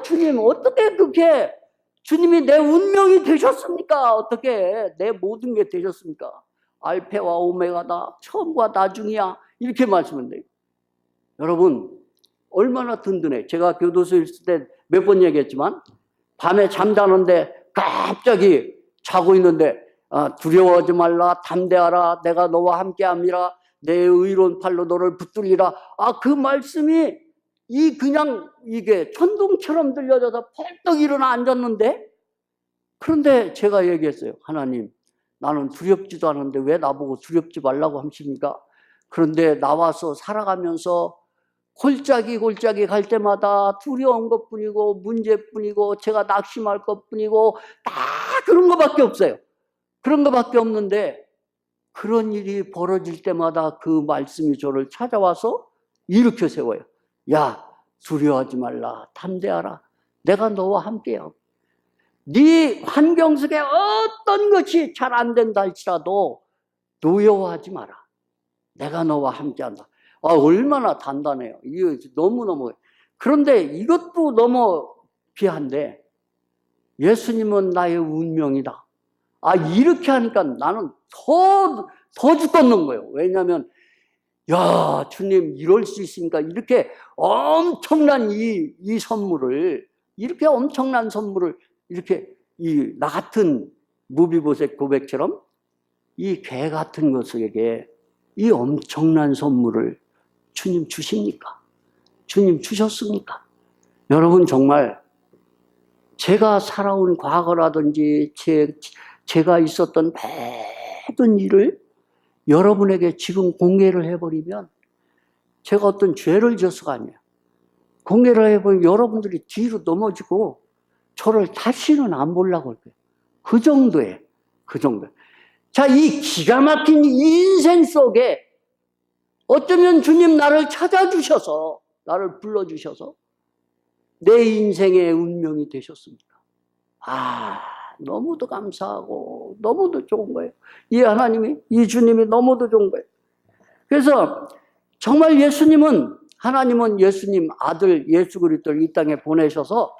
주님 어떻게 그렇게 주님이 내 운명이 되셨습니까? 어떻게 내 모든 게 되셨습니까? 알파와 오메가다. 처음과 나중이야. 이렇게 말씀을 해요. 여러분 얼마나 든든해. 제가 교도소에 있을 때 몇 번 얘기했지만 밤에 잠자는데 갑자기 자고 있는데 두려워하지 말라 담대하라 내가 너와 함께함이라 내 의로운 팔로 너를 붙들리라. 그 말씀이 이게 천둥처럼 들려져서 벌떡 일어나 앉았는데 그런데 제가 얘기했어요. 하나님 나는 두렵지도 않은데 왜 나보고 두렵지 말라고 하십니까? 그런데 나와서 살아가면서 골짜기 갈 때마다 두려운 것뿐이고 문제뿐이고 제가 낙심할 것뿐이고 다 그런 것밖에 없어요. 그런 것밖에 없는데 그런 일이 벌어질 때마다 그 말씀이 저를 찾아와서 일으켜 세워요. 야, 두려워하지 말라. 담대하라. 내가 너와 함께요. 네 환경 속에 어떤 것이 잘 안 된다 할지라도 노여워하지 마라. 내가 너와 함께한다. 얼마나 단단해요. 이거 너무너무. 그런데 이것도 너무 귀한데, 예수님은 나의 운명이다. 이렇게 하니까 나는 더 죽겠는 거예요. 왜냐하면, 야, 주님, 이럴 수 있으니까 이렇게 엄청난 이 선물을, 이렇게 엄청난 선물을, 이렇게 나 같은 무비보셋 고백처럼 이 개 같은 것에게 이 엄청난 선물을 주님 주십니까? 주님 주셨습니까? 여러분, 정말 제가 살아온 과거라든지 제가 있었던 모든 일을 여러분에게 지금 공개를 해버리면 제가 어떤 죄를 져서가 아니에요. 공개를 해버리면 여러분들이 뒤로 넘어지고 저를 다시는 안 보려고 할 거예요. 그 정도예요. 그 정도. 자, 이 기가 막힌 인생 속에 어쩌면 주님 나를 찾아주셔서, 나를 불러주셔서 내 인생의 운명이 되셨습니다. 너무도 감사하고 너무도 좋은 거예요. 이 하나님이, 이 주님이 너무도 좋은 거예요. 그래서 정말 하나님은 예수님 아들 예수 그리스도를 이 땅에 보내셔서,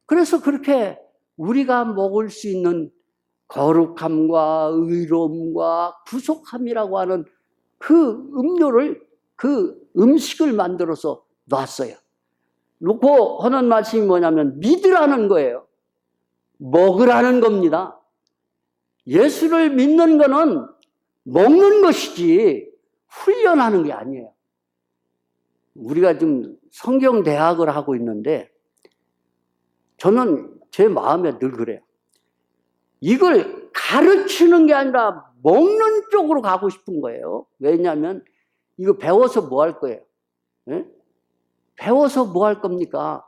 그래서 그렇게 우리가 먹을 수 있는 거룩함과 의로움과 구속함이라고 하는 그 음료를, 그 음식을 만들어서 놨어요. 놓고 하는 말씀이 뭐냐면 믿으라는 거예요. 먹으라는 겁니다. 예수를 믿는 거는 먹는 것이지 훈련하는 게 아니에요. 우리가 지금 성경대학을 하고 있는데 저는 제 마음에 늘 그래요. 이걸 가르치는 게 아니라 먹는 쪽으로 가고 싶은 거예요. 왜냐하면 이거 배워서 뭐 할 거예요? 네? 배워서 뭐 할 겁니까?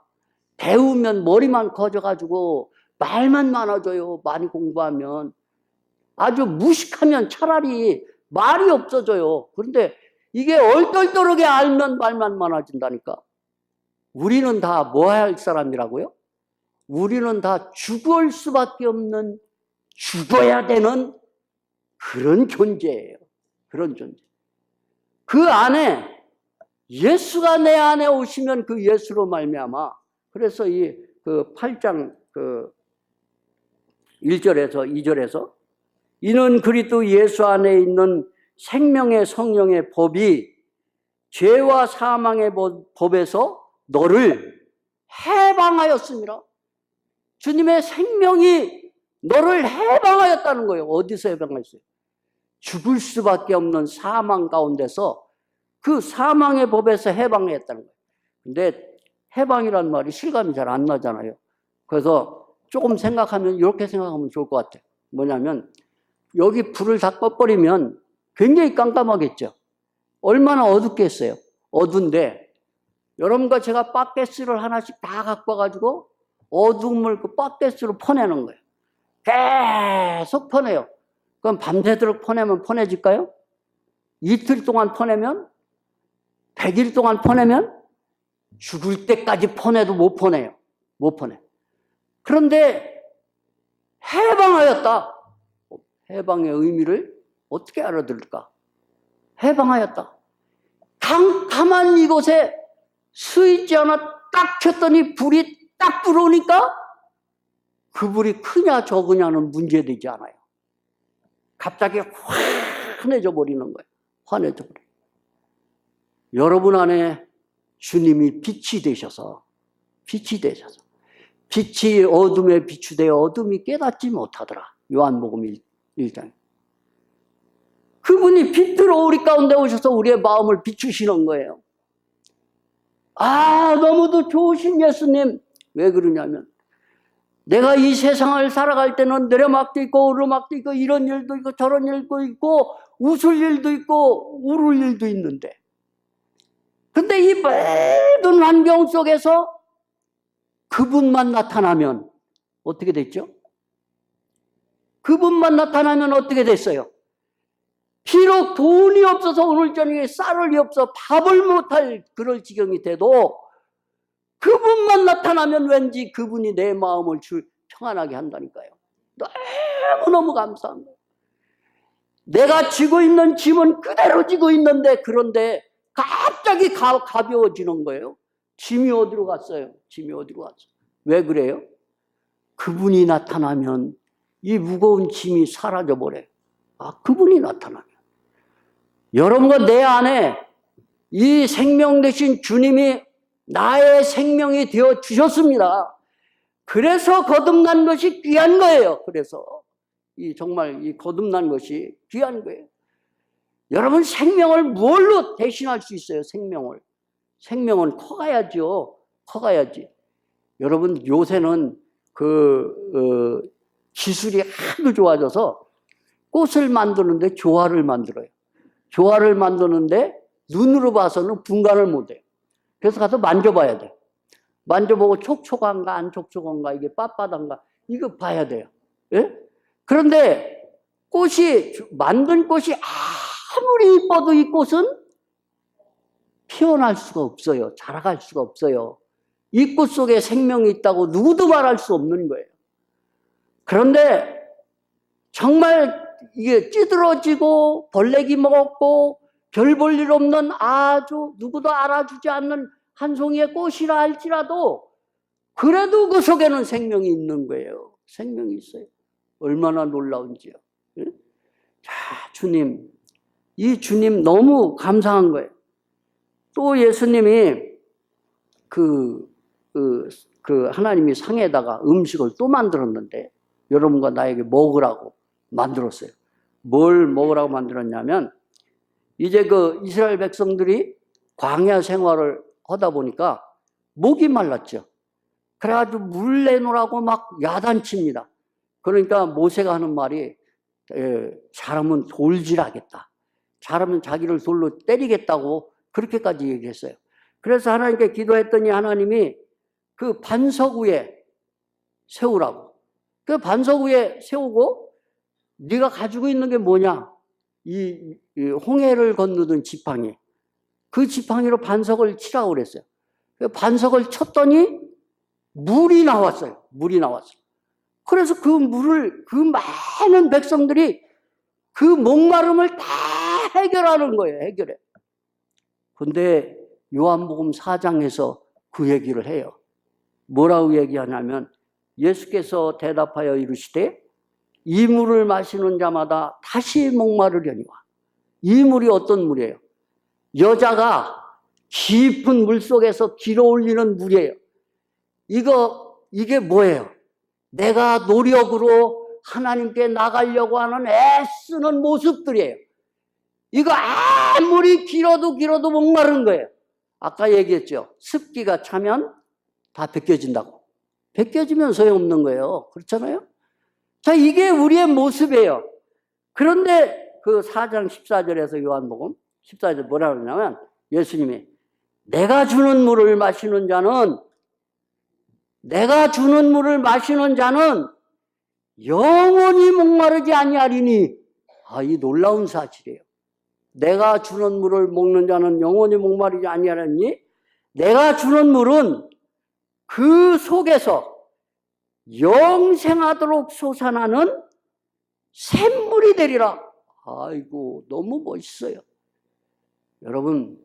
배우면 머리만 커져가지고 말만 많아져요. 많이 공부하면. 아주 무식하면 차라리 말이 없어져요. 그런데 이게 얼떨떨하게 알면 말만 많아진다니까. 우리는 다 뭐 할 사람이라고요? 우리는 다 죽을 수밖에 없는, 죽어야 되는 그런 존재예요. 그런 존재. 그 안에 예수가 내 안에 오시면 그 예수로 말미암아. 그래서 그 8장 그 1절에서 2절에서 이는 그리스도 예수 안에 있는 생명의 성령의 법이 죄와 사망의 법에서 너를 해방하였습니다. 주님의 생명이 너를 해방하였다는 거예요. 어디서 해방했어요? 죽을 수밖에 없는 사망 가운데서 그 사망의 법에서 해방했다는 거예요. 근데 해방이라는 말이 실감이 잘 안 나잖아요. 그래서 조금 생각하면 이렇게 생각하면 좋을 것 같아요. 뭐냐면 여기 불을 다 꺼버리면 굉장히 깜깜하겠죠. 얼마나 어둡겠어요. 어두운데 여러분과 제가 바켓스를 하나씩 다 갖고 와가지고 어둠을 그 바켓스로 퍼내는 거예요. 계속 퍼내요. 그럼 밤새도록 퍼내면 퍼내질까요? 이틀 동안 퍼내면? 100일 동안 퍼내면? 죽을 때까지 퍼내도 못 퍼내요. 못 퍼내. 그런데 해방하였다. 해방의 의미를 어떻게 알아들을까? 해방하였다. 캄캄한 이곳에 스위치 하나 딱 켰더니 불이 딱 들어오니까 그 불이 크냐 적으냐는 문제되지 않아요. 갑자기 환해져 버리는 거예요. 환해져 버려요. 여러분 안에 주님이 빛이 되셔서 빛이 어둠에 비추되어 어둠이 깨닫지 못하더라. 요한복음 1장. 그분이 빛으로 우리 가운데 오셔서 우리의 마음을 비추시는 거예요. 너무도 좋으신 예수님. 왜 그러냐면 내가 이 세상을 살아갈 때는 내려막도 있고 오르막도 있고 이런 일도 있고 저런 일도 있고 웃을 일도 있고 울을 일도 있는데, 근데 이 모든 환경 속에서 그분만 나타나면 어떻게 됐죠? 그분만 나타나면 어떻게 됐어요? 비록 돈이 없어서 오늘 저녁에 쌀이 없어 밥을 못할 그럴 지경이 돼도 그분만 나타나면 왠지 그분이 내 마음을 평안하게 한다니까요. 너무너무 감사합니다. 내가 지고 있는 짐은 그대로 지고 있는데, 그런데 갑자기 가벼워지는 거예요. 짐이 어디로 갔어요? 짐이 어디로 갔어요? 왜 그래요? 그분이 나타나면 이 무거운 짐이 사라져버려요. 그분이 나타나면. 여러분과 내 안에 이 생명 되신 주님이 나의 생명이 되어 주셨습니다. 그래서 거듭난 것이 귀한 거예요. 그래서 정말 이 거듭난 것이 귀한 거예요. 여러분, 생명을 뭘로 대신할 수 있어요? 생명은 커가야죠. 커가야지. 여러분, 요새는 기술이 하도 좋아져서 꽃을 만드는데 조화를 만들어요. 조화를 만드는데 눈으로 봐서는 분간을 못해요. 그래서 가서 만져봐야 돼요. 만져보고 촉촉한가 안 촉촉한가, 이게 빳빳한가, 이거 봐야 돼요. 예? 그런데 만든 꽃이 아무리 이뻐도 이 꽃은 피어날 수가 없어요. 자라갈 수가 없어요. 이 꽃 속에 생명이 있다고 누구도 말할 수 없는 거예요. 그런데 정말 이게 찌들어지고 벌레기 먹었고 별 볼 일 없는 아주 누구도 알아주지 않는 한 송이의 꽃이라 할지라도 그래도 그 속에는 생명이 있는 거예요. 생명이 있어요. 얼마나 놀라운지요. 자, 주님, 이 주님 너무 감사한 거예요. 또 예수님이 하나님이 상에다가 음식을 또 만들었는데 여러분과 나에게 먹으라고 만들었어요. 뭘 먹으라고 만들었냐면, 이제 이스라엘 백성들이 광야 생활을 하다 보니까 목이 말랐죠. 그래가지고 물 내놓으라고 막 야단칩니다. 그러니까 모세가 하는 말이, 잘하면 돌질하겠다. 잘하면 자기를 돌로 때리겠다고 그렇게까지 얘기했어요. 그래서 하나님께 기도했더니 하나님이 그 반석 위에 세우라고. 그 반석 위에 세우고, 네가 가지고 있는 게 뭐냐? 이 홍해를 건너던 지팡이. 그 지팡이로 반석을 치라고 그랬어요. 그 반석을 쳤더니 물이 나왔어요. 물이 나왔어요. 그래서 그 많은 백성들이 그 목마름을 다 해결하는 거예요. 해결해. 근데 요한복음 4장에서 그 얘기를 해요. 뭐라고 얘기하냐면, 예수께서 대답하여 이르시되 이 물을 마시는 자마다 다시 목마르려니와. 이 물이 어떤 물이에요? 여자가 깊은 물속에서 길어 올리는 물이에요. 이게 뭐예요? 내가 노력으로 하나님께 나가려고 하는 애쓰는 모습들이에요. 이거 아무리 길어도 목마른 거예요. 아까 얘기했죠. 습기가 차면 다 벗겨진다고. 벗겨지면 소용없는 거예요. 그렇잖아요? 자, 이게 우리의 모습이에요. 그런데 그 4장 14절에서 요한복음 14절 뭐라 그러냐면, 예수님이 내가 주는 물을 마시는 자는 영원히 목마르지 아니하리니. 이 놀라운 사실이에요. 내가 주는 물을 먹는 자는 영원히 목마르지 아니하리니, 내가 주는 물은 그 속에서 영생하도록 솟아나는 샘물이 되리라. 아이고, 너무 멋있어요. 여러분,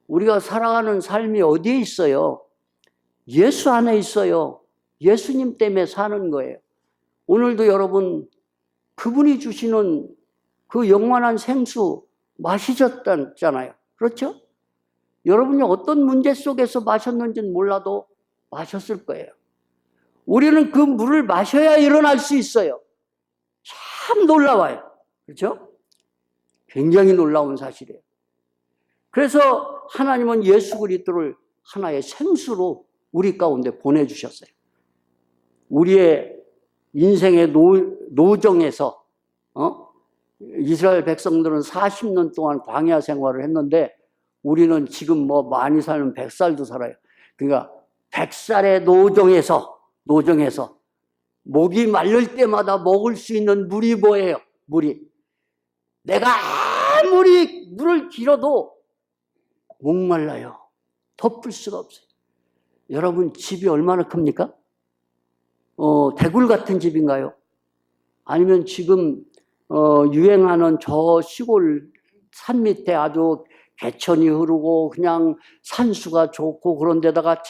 우리가 살아가는 삶이 어디에 있어요? 예수 안에 있어요. 예수님 때문에 사는 거예요. 오늘도 여러분, 그분이 주시는 그 영원한 생수 마시셨잖아요. 그렇죠? 여러분이 어떤 문제 속에서 마셨는지는 몰라도 마셨을 거예요. 우리는 그 물을 마셔야 일어날 수 있어요. 참 놀라워요. 그렇죠? 굉장히 놀라운 사실이에요. 그래서 하나님은 예수 그리스도를 하나의 생수로 우리 가운데 보내주셨어요. 우리의 인생의 노정에서 이스라엘 백성들은 40년 동안 광야 생활을 했는데, 우리는 지금 많이 살면 100살도 살아요. 그러니까 100살의 노정에서 목이 마를 때마다 먹을 수 있는 물이 뭐예요? 물이. 내가 아무리 물을 길어도 목말라요. 덮을 수가 없어요. 여러분, 집이 얼마나 큽니까? 대굴 같은 집인가요? 아니면 지금 유행하는 저 시골 산 밑에 아주 개천이 흐르고 그냥 산수가 좋고 그런 데다가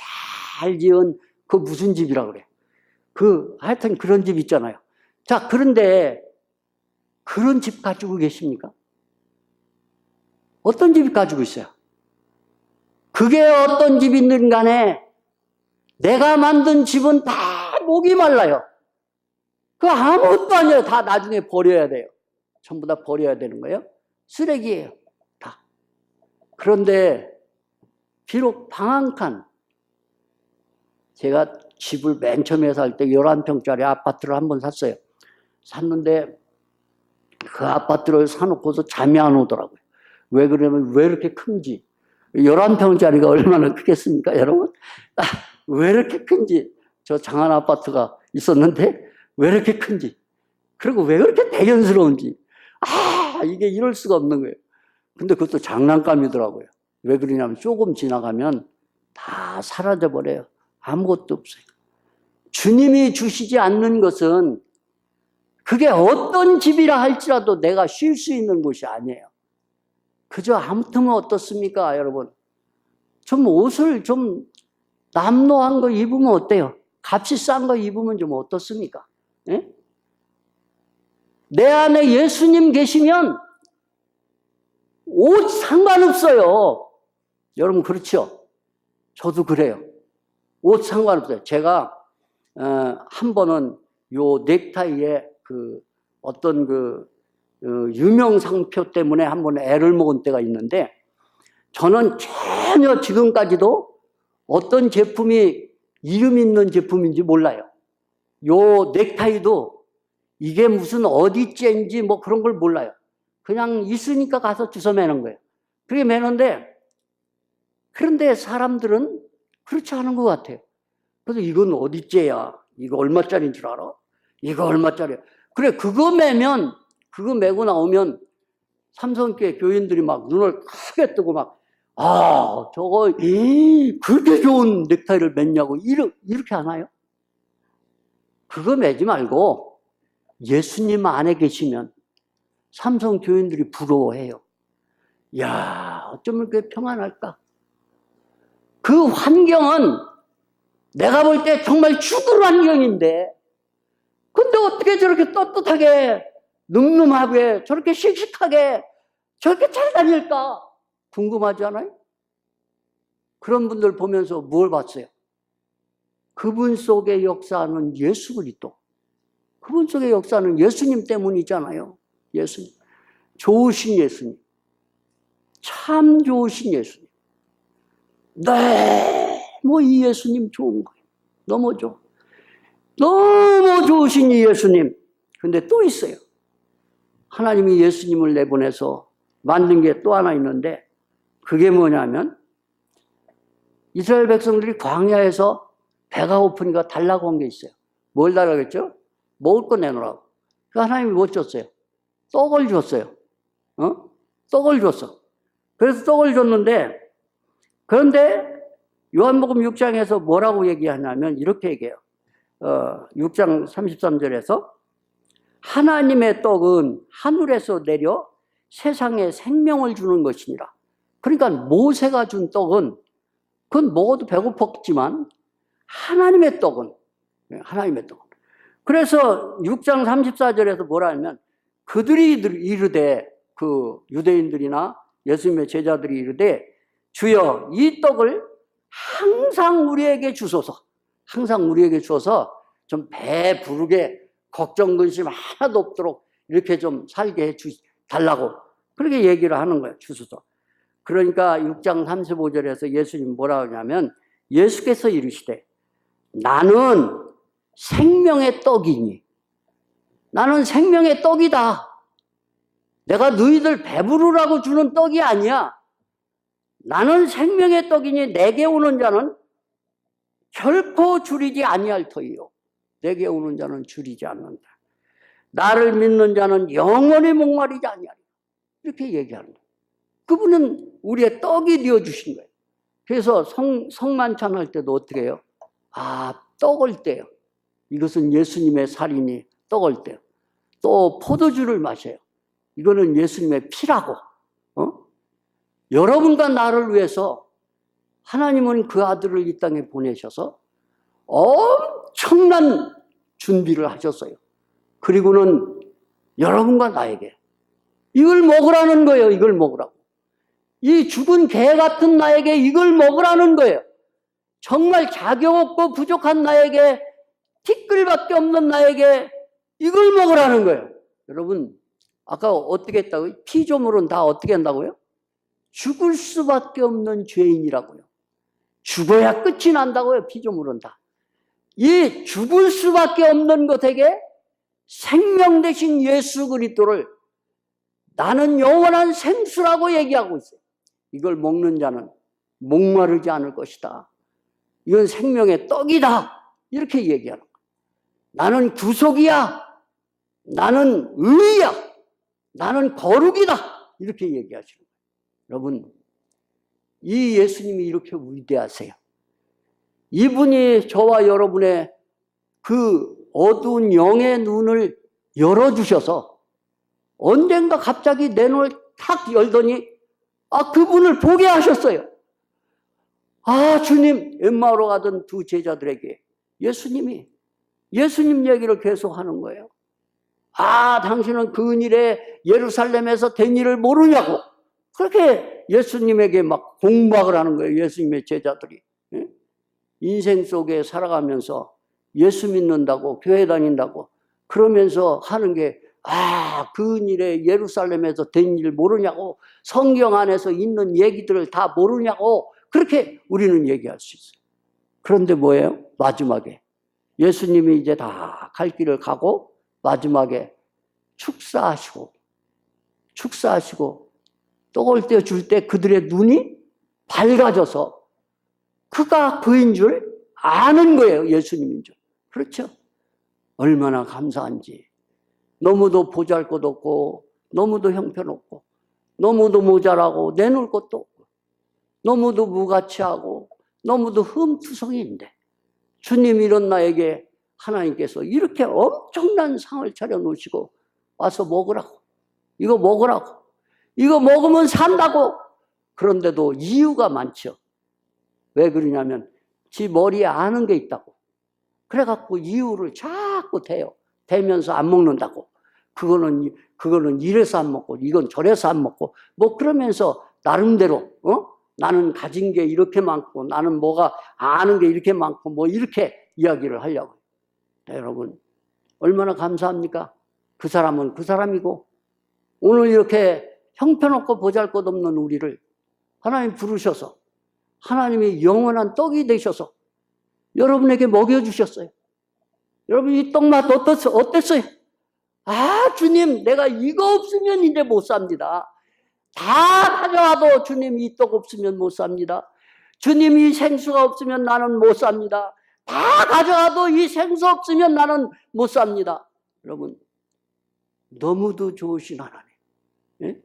잘 지은 그 무슨 집이라 그래. 하여튼 그런 집 있잖아요. 자, 그런데 그런 집 가지고 계십니까? 어떤 집 가지고 있어요? 그게 어떤 집이든 간에 내가 만든 집은 다 목이 말라요. 그 아무것도 아니에요. 다 나중에 버려야 돼요. 전부 다 버려야 되는 거예요. 쓰레기예요. 다. 그런데 비록 방 한 칸, 제가 집을 맨 처음에 살 때 11평짜리 아파트를 한번 샀어요. 샀는데 그 아파트를 사놓고서 잠이 안 오더라고요. 왜 그러냐면 왜 이렇게 큰지. 11평짜리가 얼마나 크겠습니까, 여러분? 왜 이렇게 큰지. 저 장안 아파트가 있었는데 왜 이렇게 큰지. 그리고 왜 그렇게 대견스러운지. 이게 이럴 수가 없는 거예요. 근데 그것도 장난감이더라고요. 왜 그러냐면 조금 지나가면 다 사라져버려요. 아무것도 없어요. 주님이 주시지 않는 것은 그게 어떤 집이라 할지라도 내가 쉴 수 있는 곳이 아니에요. 그저 아무튼 어떻습니까, 여러분? 좀 옷을 좀 남노한 거 입으면 어때요? 값이 싼 거 입으면 좀 어떻습니까? 예? 내 안에 예수님 계시면 옷 상관없어요. 여러분 그렇죠? 저도 그래요. 옷 상관없어요. 제가 한 번은 요 넥타이에 어떤 유명 상표 때문에 한 번 애를 먹은 때가 있는데 저는 전혀 지금까지도 어떤 제품이 이름 있는 제품인지 몰라요. 요 넥타이도 이게 무슨 어디째인지 뭐 그런 걸 몰라요. 그냥 있으니까 가서 주워 매는 거예요. 그게 매는데 그런데 사람들은 그렇지 않은 것 같아요. 그래서 이건 어디째야? 이거 얼마짜리인 줄 알아? 이거 얼마짜리야? 그래, 그거 매고 나오면 삼성교회 교인들이 막 눈을 크게 뜨고 막, 저거, 그렇게 좋은 넥타이를 맸냐고, 이렇게 하나요? 그거 매지 말고, 예수님 안에 계시면 삼성 교인들이 부러워해요. 야, 어쩌면 그게 평안할까? 그 환경은 내가 볼 때 정말 죽을 환경인데, 근데 어떻게 저렇게 떳떳하게, 늠름하게, 저렇게 씩씩하게, 저렇게 잘 다닐까? 궁금하지 않아요? 그런 분들 보면서 뭘 봤어요? 그분 속에 역사하는 예수 그리스도. 그분 속에 역사하는 예수님 때문이잖아요. 예수님. 좋으신 예수님. 참 좋으신 예수님. 너무 이 예수님 좋은 거예요. 너무 좋아. 너무 좋으신 이 예수님. 근데 또 있어요. 하나님이 예수님을 내보내서 만든 게 또 하나 있는데 그게 뭐냐면 이스라엘 백성들이 광야에서 배가 고프니까 달라고 한 게 있어요. 뭘 달라고 했죠? 먹을 거 내놓으라고. 그 하나님이 뭐 줬어요? 떡을 줬어요. 떡을 줬어. 그래서 떡을 줬는데 그런데 요한복음 6장에서 뭐라고 얘기하냐면 이렇게 얘기해요. 6장 33절에서 하나님의 떡은 하늘에서 내려 세상에 생명을 주는 것이니라. 그러니까 모세가 준 떡은 그건 먹어도 배고팠지만 하나님의 떡은 그래서 6장 34절에서 뭐라 하면 그들이 이르되 그 유대인들이나 예수님의 제자들이 이르되 주여 이 떡을 항상 우리에게 주소서. 항상 우리에게 주어서 좀 배 부르게 걱정 근심 하나도 없도록 이렇게 좀 살게 해 달라고 그렇게 얘기를 하는 거예요. 주소서. 그러니까 6장 35절에서 예수님 뭐라 하냐면 예수께서 이르시되 나는 생명의 떡이니 나는 생명의 떡이다. 내가 너희들 배부르라고 주는 떡이 아니야. 나는 생명의 떡이니 내게 오는 자는 결코 줄이지 아니할 터이요. 내게 오는 자는 줄이지 않는다. 나를 믿는 자는 영원히 목마르지 아니하리라. 이렇게 얘기하는 거예요. 그분은 우리의 떡이 되어주신 거예요. 그래서 성만찬 할 때도 어떻게 해요? 떡을 떼요. 이것은 예수님의 살이니 떡을 떼요. 또 포도주를 마셔요. 이거는 예수님의 피라고. 여러분과 나를 위해서 하나님은 그 아들을 이 땅에 보내셔서 엄청난 준비를 하셨어요. 그리고는 여러분과 나에게 이걸 먹으라는 거예요. 이걸 먹으라고. 이 죽은 개 같은 나에게 이걸 먹으라는 거예요. 정말 자격 없고 부족한 나에게, 티끌밖에 없는 나에게 이걸 먹으라는 거예요. 여러분, 아까 어떻게 했다고요? 피조물은 다 어떻게 한다고요? 죽을 수밖에 없는 죄인이라고요. 죽어야 끝이 난다고요. 피조물은 다. 이 죽을 수밖에 없는 것에게 생명 대신 예수 그리스도를 나는 영원한 생수라고 얘기하고 있어요. 이걸 먹는 자는 목마르지 않을 것이다. 이건 생명의 떡이다. 이렇게 얘기하는 거예요. 나는 구속이야. 나는 의야. 나는 거룩이다. 이렇게 얘기하시는 거예요. 여러분, 이 예수님이 이렇게 위대하세요. 이분이 저와 여러분의 그 어두운 영의 눈을 열어주셔서 언젠가 갑자기 내 눈을 탁 열더니 그분을 보게 하셨어요. 주님, 엠마오로 가던 두 제자들에게 예수님이 예수님 얘기를 계속 하는 거예요. 당신은 근일에 예루살렘에서 된 일을 모르냐고. 그렇게 예수님에게 막 공박을 하는 거예요. 예수님의 제자들이. 인생 속에 살아가면서 예수 믿는다고, 교회 다닌다고 그러면서 하는 게 근일에 예루살렘에서 된 일 모르냐고, 성경 안에서 있는 얘기들을 다 모르냐고, 그렇게 우리는 얘기할 수 있어요. 그런데 뭐예요? 마지막에 예수님이 이제 다 갈 길을 가고 마지막에 축사하시고 떡을 떼어줄 때 그들의 눈이 밝아져서 그가 그인 줄 아는 거예요. 예수님인 줄. 그렇죠? 얼마나 감사한지. 너무도 보잘것없고 너무도 형편없고 너무도 모자라고 내놓을 것도 없고 너무도 무가치하고 너무도 흠투성이인데 주님 이런 나에게 하나님께서 이렇게 엄청난 상을 차려놓으시고 와서 먹으라고. 이거 먹으라고. 이거 먹으면 산다고. 그런데도 이유가 많죠. 왜 그러냐면 지 머리에 아는 게 있다고. 그래갖고 이유를 자꾸 대요. 대면서 안 먹는다고. 그거는 이래서 안 먹고 이건 저래서 안 먹고 뭐 그러면서 나름대로 나는 가진 게 이렇게 많고 나는 뭐가 아는 게 이렇게 많고 뭐 이렇게 이야기를 하려고. 여러분 얼마나 감사합니까? 그 사람은 그 사람이고 오늘 이렇게 형편없고 보잘것없는 우리를 하나님 부르셔서 하나님이 영원한 떡이 되셔서 여러분에게 먹여주셨어요. 여러분 이 떡맛 어땠어요? 주님 내가 이거 없으면 이제 못 삽니다. 다 가져와도 주님 이 떡 없으면 못 삽니다. 주님 이 생수가 없으면 나는 못 삽니다. 다 가져와도 이 생수 없으면 나는 못 삽니다. 여러분 너무도 좋으신 하나님. 예?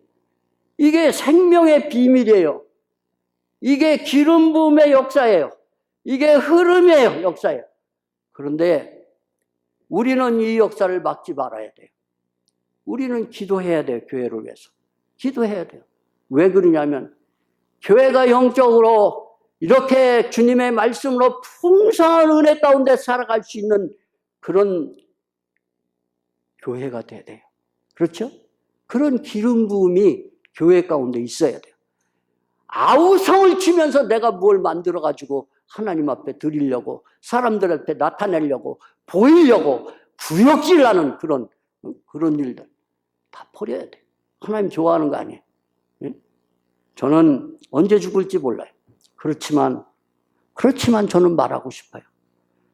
이게 생명의 비밀이에요. 이게 기름 부음의 역사예요. 이게 흐름의 역사예요. 그런데 우리는 이 역사를 막지 말아야 돼요. 우리는 기도해야 돼요. 교회를 위해서. 기도해야 돼요. 왜 그러냐면 교회가 영적으로 이렇게 주님의 말씀으로 풍성한 은혜 가운데 살아갈 수 있는 그런 교회가 돼야 돼요. 그렇죠? 그런 기름 부음이 교회 가운데 있어야 돼요. 아우성을 치면서 내가 뭘 만들어가지고 하나님 앞에 드리려고 사람들 앞에 나타내려고 보이려고 구역질하는 그런 일들 다 버려야 돼요. 하나님 좋아하는 거 아니에요. 저는 언제 죽을지 몰라요. 그렇지만 저는 말하고 싶어요.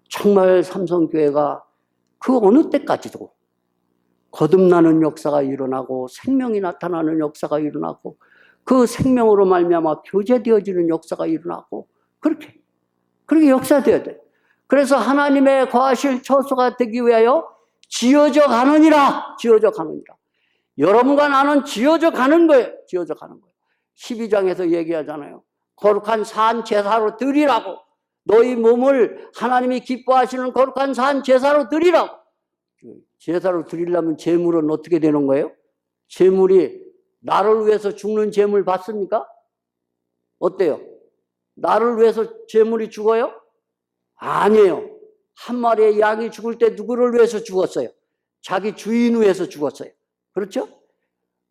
정말 삼성교회가 그 어느 때까지도 거듭나는 역사가 일어나고 생명이 나타나는 역사가 일어나고 그 생명으로 말미암아 교제되어지는 역사가 일어나고 그렇게 역사되어야 돼요. 그래서 하나님의 거하실 처소가 되기 위하여 지어져 가느니라. 여러분과 나는 지어져 가는 거예요. 12장에서 얘기하잖아요. 거룩한 산 제사로 드리라고. 너희 몸을 하나님이 기뻐하시는 거룩한 산 제사로 드리라고. 제사로 드리려면 제물은 어떻게 되는 거예요? 제물이 나를 위해서 죽는 제물 받습니까? 어때요? 나를 위해서 제물이 죽어요? 아니에요. 한 마리의 양이 죽을 때 누구를 위해서 죽었어요? 자기 주인 위해서 죽었어요. 그렇죠?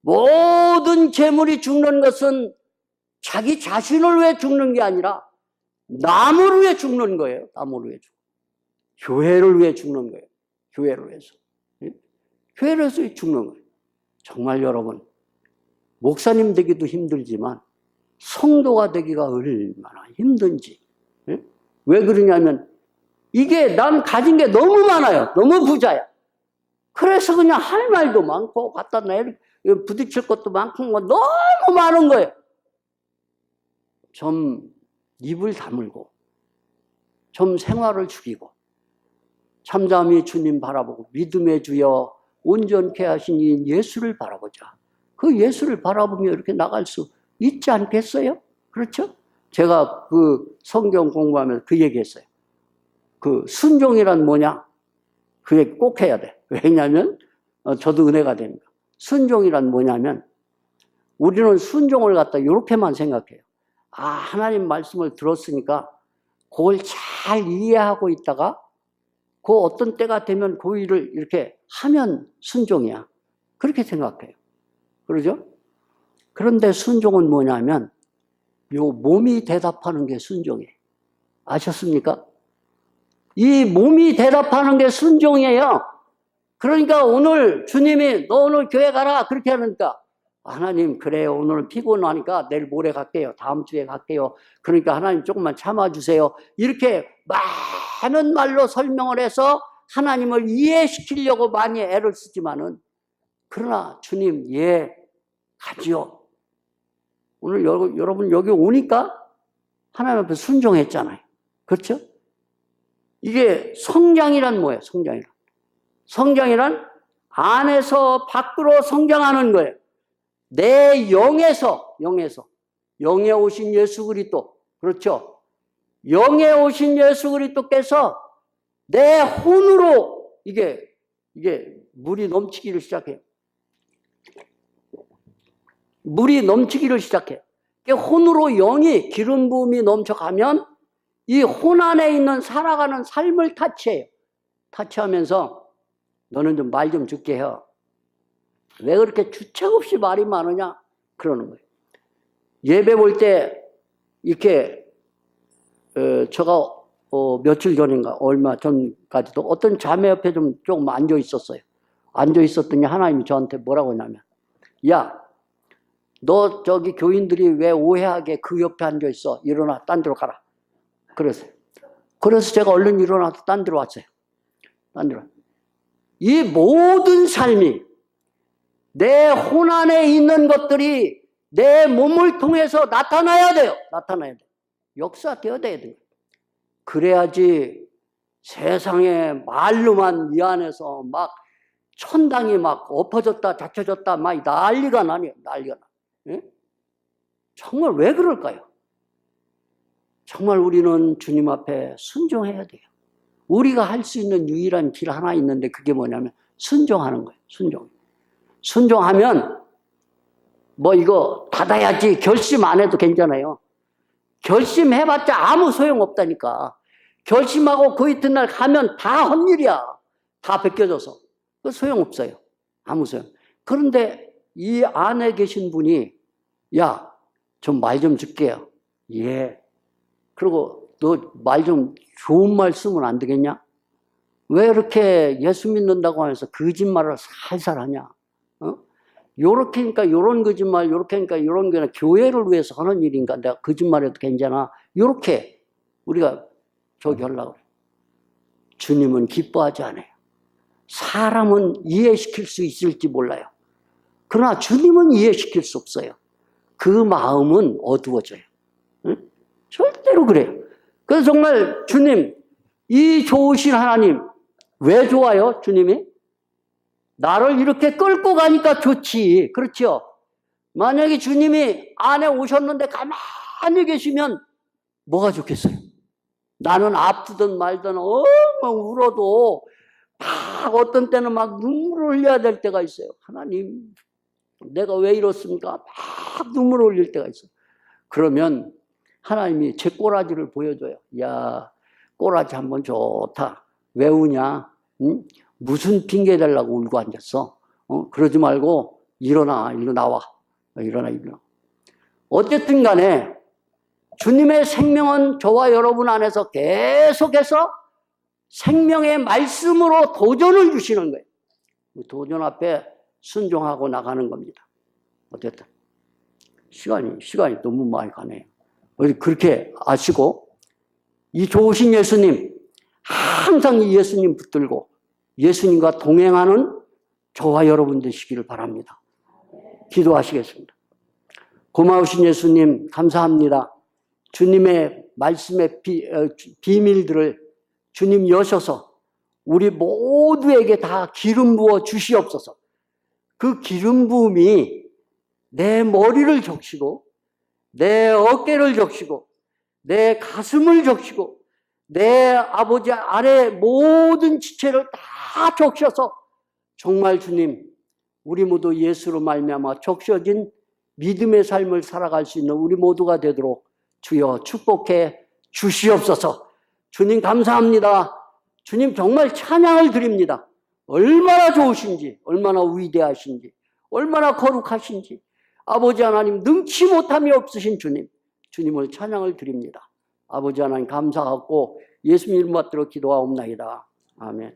모든 제물이 죽는 것은 자기 자신을 위해 죽는 게 아니라 남을 위해 죽는 거예요. 남을 위해 죽는. 교회를 위해 죽는 거예요. 교회를 위해서. 교회를 위해서 죽는 거예요. 정말 여러분, 목사님 되기도 힘들지만 성도가 되기가 얼마나 힘든지. 왜 그러냐면 이게 난 가진 게 너무 많아요. 너무 부자야. 그래서 그냥 할 말도 많고 갖다 내 부딪힐 것도 많고 너무 많은 거예요. 좀 입을 다물고 좀 생활을 죽이고 잠잠히 주님 바라보고 믿음의 주여 온전케 하신 이 예수를 바라보자. 그 예수를 바라보며 이렇게 나갈 수 있지 않겠어요? 그렇죠? 제가 그 성경 공부하면서 그 얘기했어요. 그 순종이란 뭐냐? 그 얘기 꼭 해야 돼. 왜냐하면 저도 은혜가 됩니다. 순종이란 뭐냐면 우리는 순종을 갖다 이렇게만 생각해요. 아, 하나님 말씀을 들었으니까 그걸 잘 이해하고 있다가 그 어떤 때가 되면 그 일을 이렇게 하면 순종이야. 그렇게 생각해요. 그러죠? 그런데 순종은 뭐냐면 요 몸이 대답하는 게 순종이에요. 아셨습니까? 이 몸이 대답하는 게 순종이에요. 그러니까 오늘 주님이 너 오늘 교회 가라 그렇게 하니까 하나님 그래요. 오늘 피곤하니까 내일 모레 갈게요. 다음 주에 갈게요. 그러니까 하나님 조금만 참아주세요. 이렇게 많은 말로 설명을 해서 하나님을 이해시키려고 많이 애를 쓰지만은 그러나 주님 예 가지요. 오늘 여러분 여기 오니까 하나님 앞에 순종했잖아요. 그렇죠? 이게 성장이란 뭐예요? 성장이란 안에서 밖으로 성장하는 거예요. 내 영에서 영에 오신 예수 그리스도 그렇죠? 영에 오신 예수 그리스도께서 내 혼으로 이게 물이 넘치기를 시작해요. 물이 넘치기를 시작해요. 혼으로 영이 기름 부음이 넘쳐가면 이 혼 안에 있는 살아가는 삶을 타치해요. 타치하면서 너는 좀 말 좀 듣게 해요. 왜 그렇게 주책 없이 말이 많으냐? 그러는 거예요. 예배 볼 때 이렇게 제가 며칠 전인가 얼마 전까지도 어떤 자매 옆에 조금 앉아 있었어요. 앉아 있었더니 하나님이 저한테 뭐라고 하냐면 야, 너 저기 교인들이 왜 오해하게 그 옆에 앉아 있어? 일어나 딴 데로 가라. 그래서 제가 얼른 일어나서 딴 데로 왔어요. 이 모든 삶이 내 혼 안에 있는 것들이 내 몸을 통해서 나타나야 돼요. 역사되어야 돼요. 그래야지 세상에 말로만 이 안에서 막 천당이 막 엎어졌다 닫혀졌다 막 난리가 나네요. 예? 정말 왜 그럴까요? 정말 우리는 주님 앞에 순종해야 돼요. 우리가 할 수 있는 유일한 길 하나 있는데 그게 뭐냐면 순종하는 거예요. 순종하면 뭐 이거 받아야지 결심 안 해도 괜찮아요. 결심해봤자 아무 소용없다니까. 결심하고 그 이튿날 가면 다 헛일이야. 다 벗겨져서. 그 소용없어요. 아무 소용. 그런데 이 안에 계신 분이 야, 좀 말 좀 줄게요. 예. 그리고 너 말 좀 좋은 말 쓰면 안 되겠냐? 왜 이렇게 예수 믿는다고 하면서 거짓말을 살살 하냐? 요렇게 하니까 요런 거짓말, 요렇게 하니까 요런 거나 교회를 위해서 하는 일인가? 내가 거짓말해도 괜찮아? 요렇게 우리가 저기 하려고 그래. 주님은 기뻐하지 않아요. 사람은 이해시킬 수 있을지 몰라요. 그러나 주님은 이해시킬 수 없어요. 그 마음은 어두워져요. 응? 절대로 그래요. 그래서 정말 주님, 이 좋으신 하나님, 왜 좋아요, 주님이? 나를 이렇게 끌고 가니까 좋지. 그렇죠? 만약에 주님이 안에 오셨는데 가만히 계시면 뭐가 좋겠어요? 나는 아프든 말든 엉엉 울어도 막 어떤 때는 막 눈물을 흘려야 될 때가 있어요. 하나님, 내가 왜 이렇습니까? 막 눈물을 흘릴 때가 있어요. 그러면 하나님이 제 꼬라지를 보여줘요. 야, 꼬라지 한번 좋다. 왜 우냐? 응? 무슨 핑계 대려고 울고 앉았어? 그러지 말고 일어나, 일로 나와. 일어나. 어쨌든 간에 주님의 생명은 저와 여러분 안에서 계속해서 생명의 말씀으로 도전을 주시는 거예요. 도전 앞에 순종하고 나가는 겁니다. 어쨌든 시간이 너무 많이 가네요. 그렇게 아시고 이 좋으신 예수님, 항상 이 예수님 붙들고 예수님과 동행하는 저와 여러분 되시기를 바랍니다. 기도하시겠습니다. 고마우신 예수님 감사합니다. 주님의 말씀의 비밀들을 주님 여셔서 우리 모두에게 다 기름 부어 주시옵소서. 그 기름 부음이 내 머리를 적시고 내 어깨를 적시고 내 가슴을 적시고 내 아버지 아래 모든 지체를 다 적셔서 정말 주님, 우리 모두 예수로 말미암아 적셔진 믿음의 삶을 살아갈 수 있는 우리 모두가 되도록 주여 축복해 주시옵소서. 주님 감사합니다. 주님 정말 찬양을 드립니다. 얼마나 좋으신지, 얼마나 위대하신지, 얼마나 거룩하신지. 아버지 하나님, 능치 못함이 없으신 주님, 주님을 찬양을 드립니다. 아버지 하나님 감사하고 예수님 이름 받들어 기도하옵나이다. 아멘.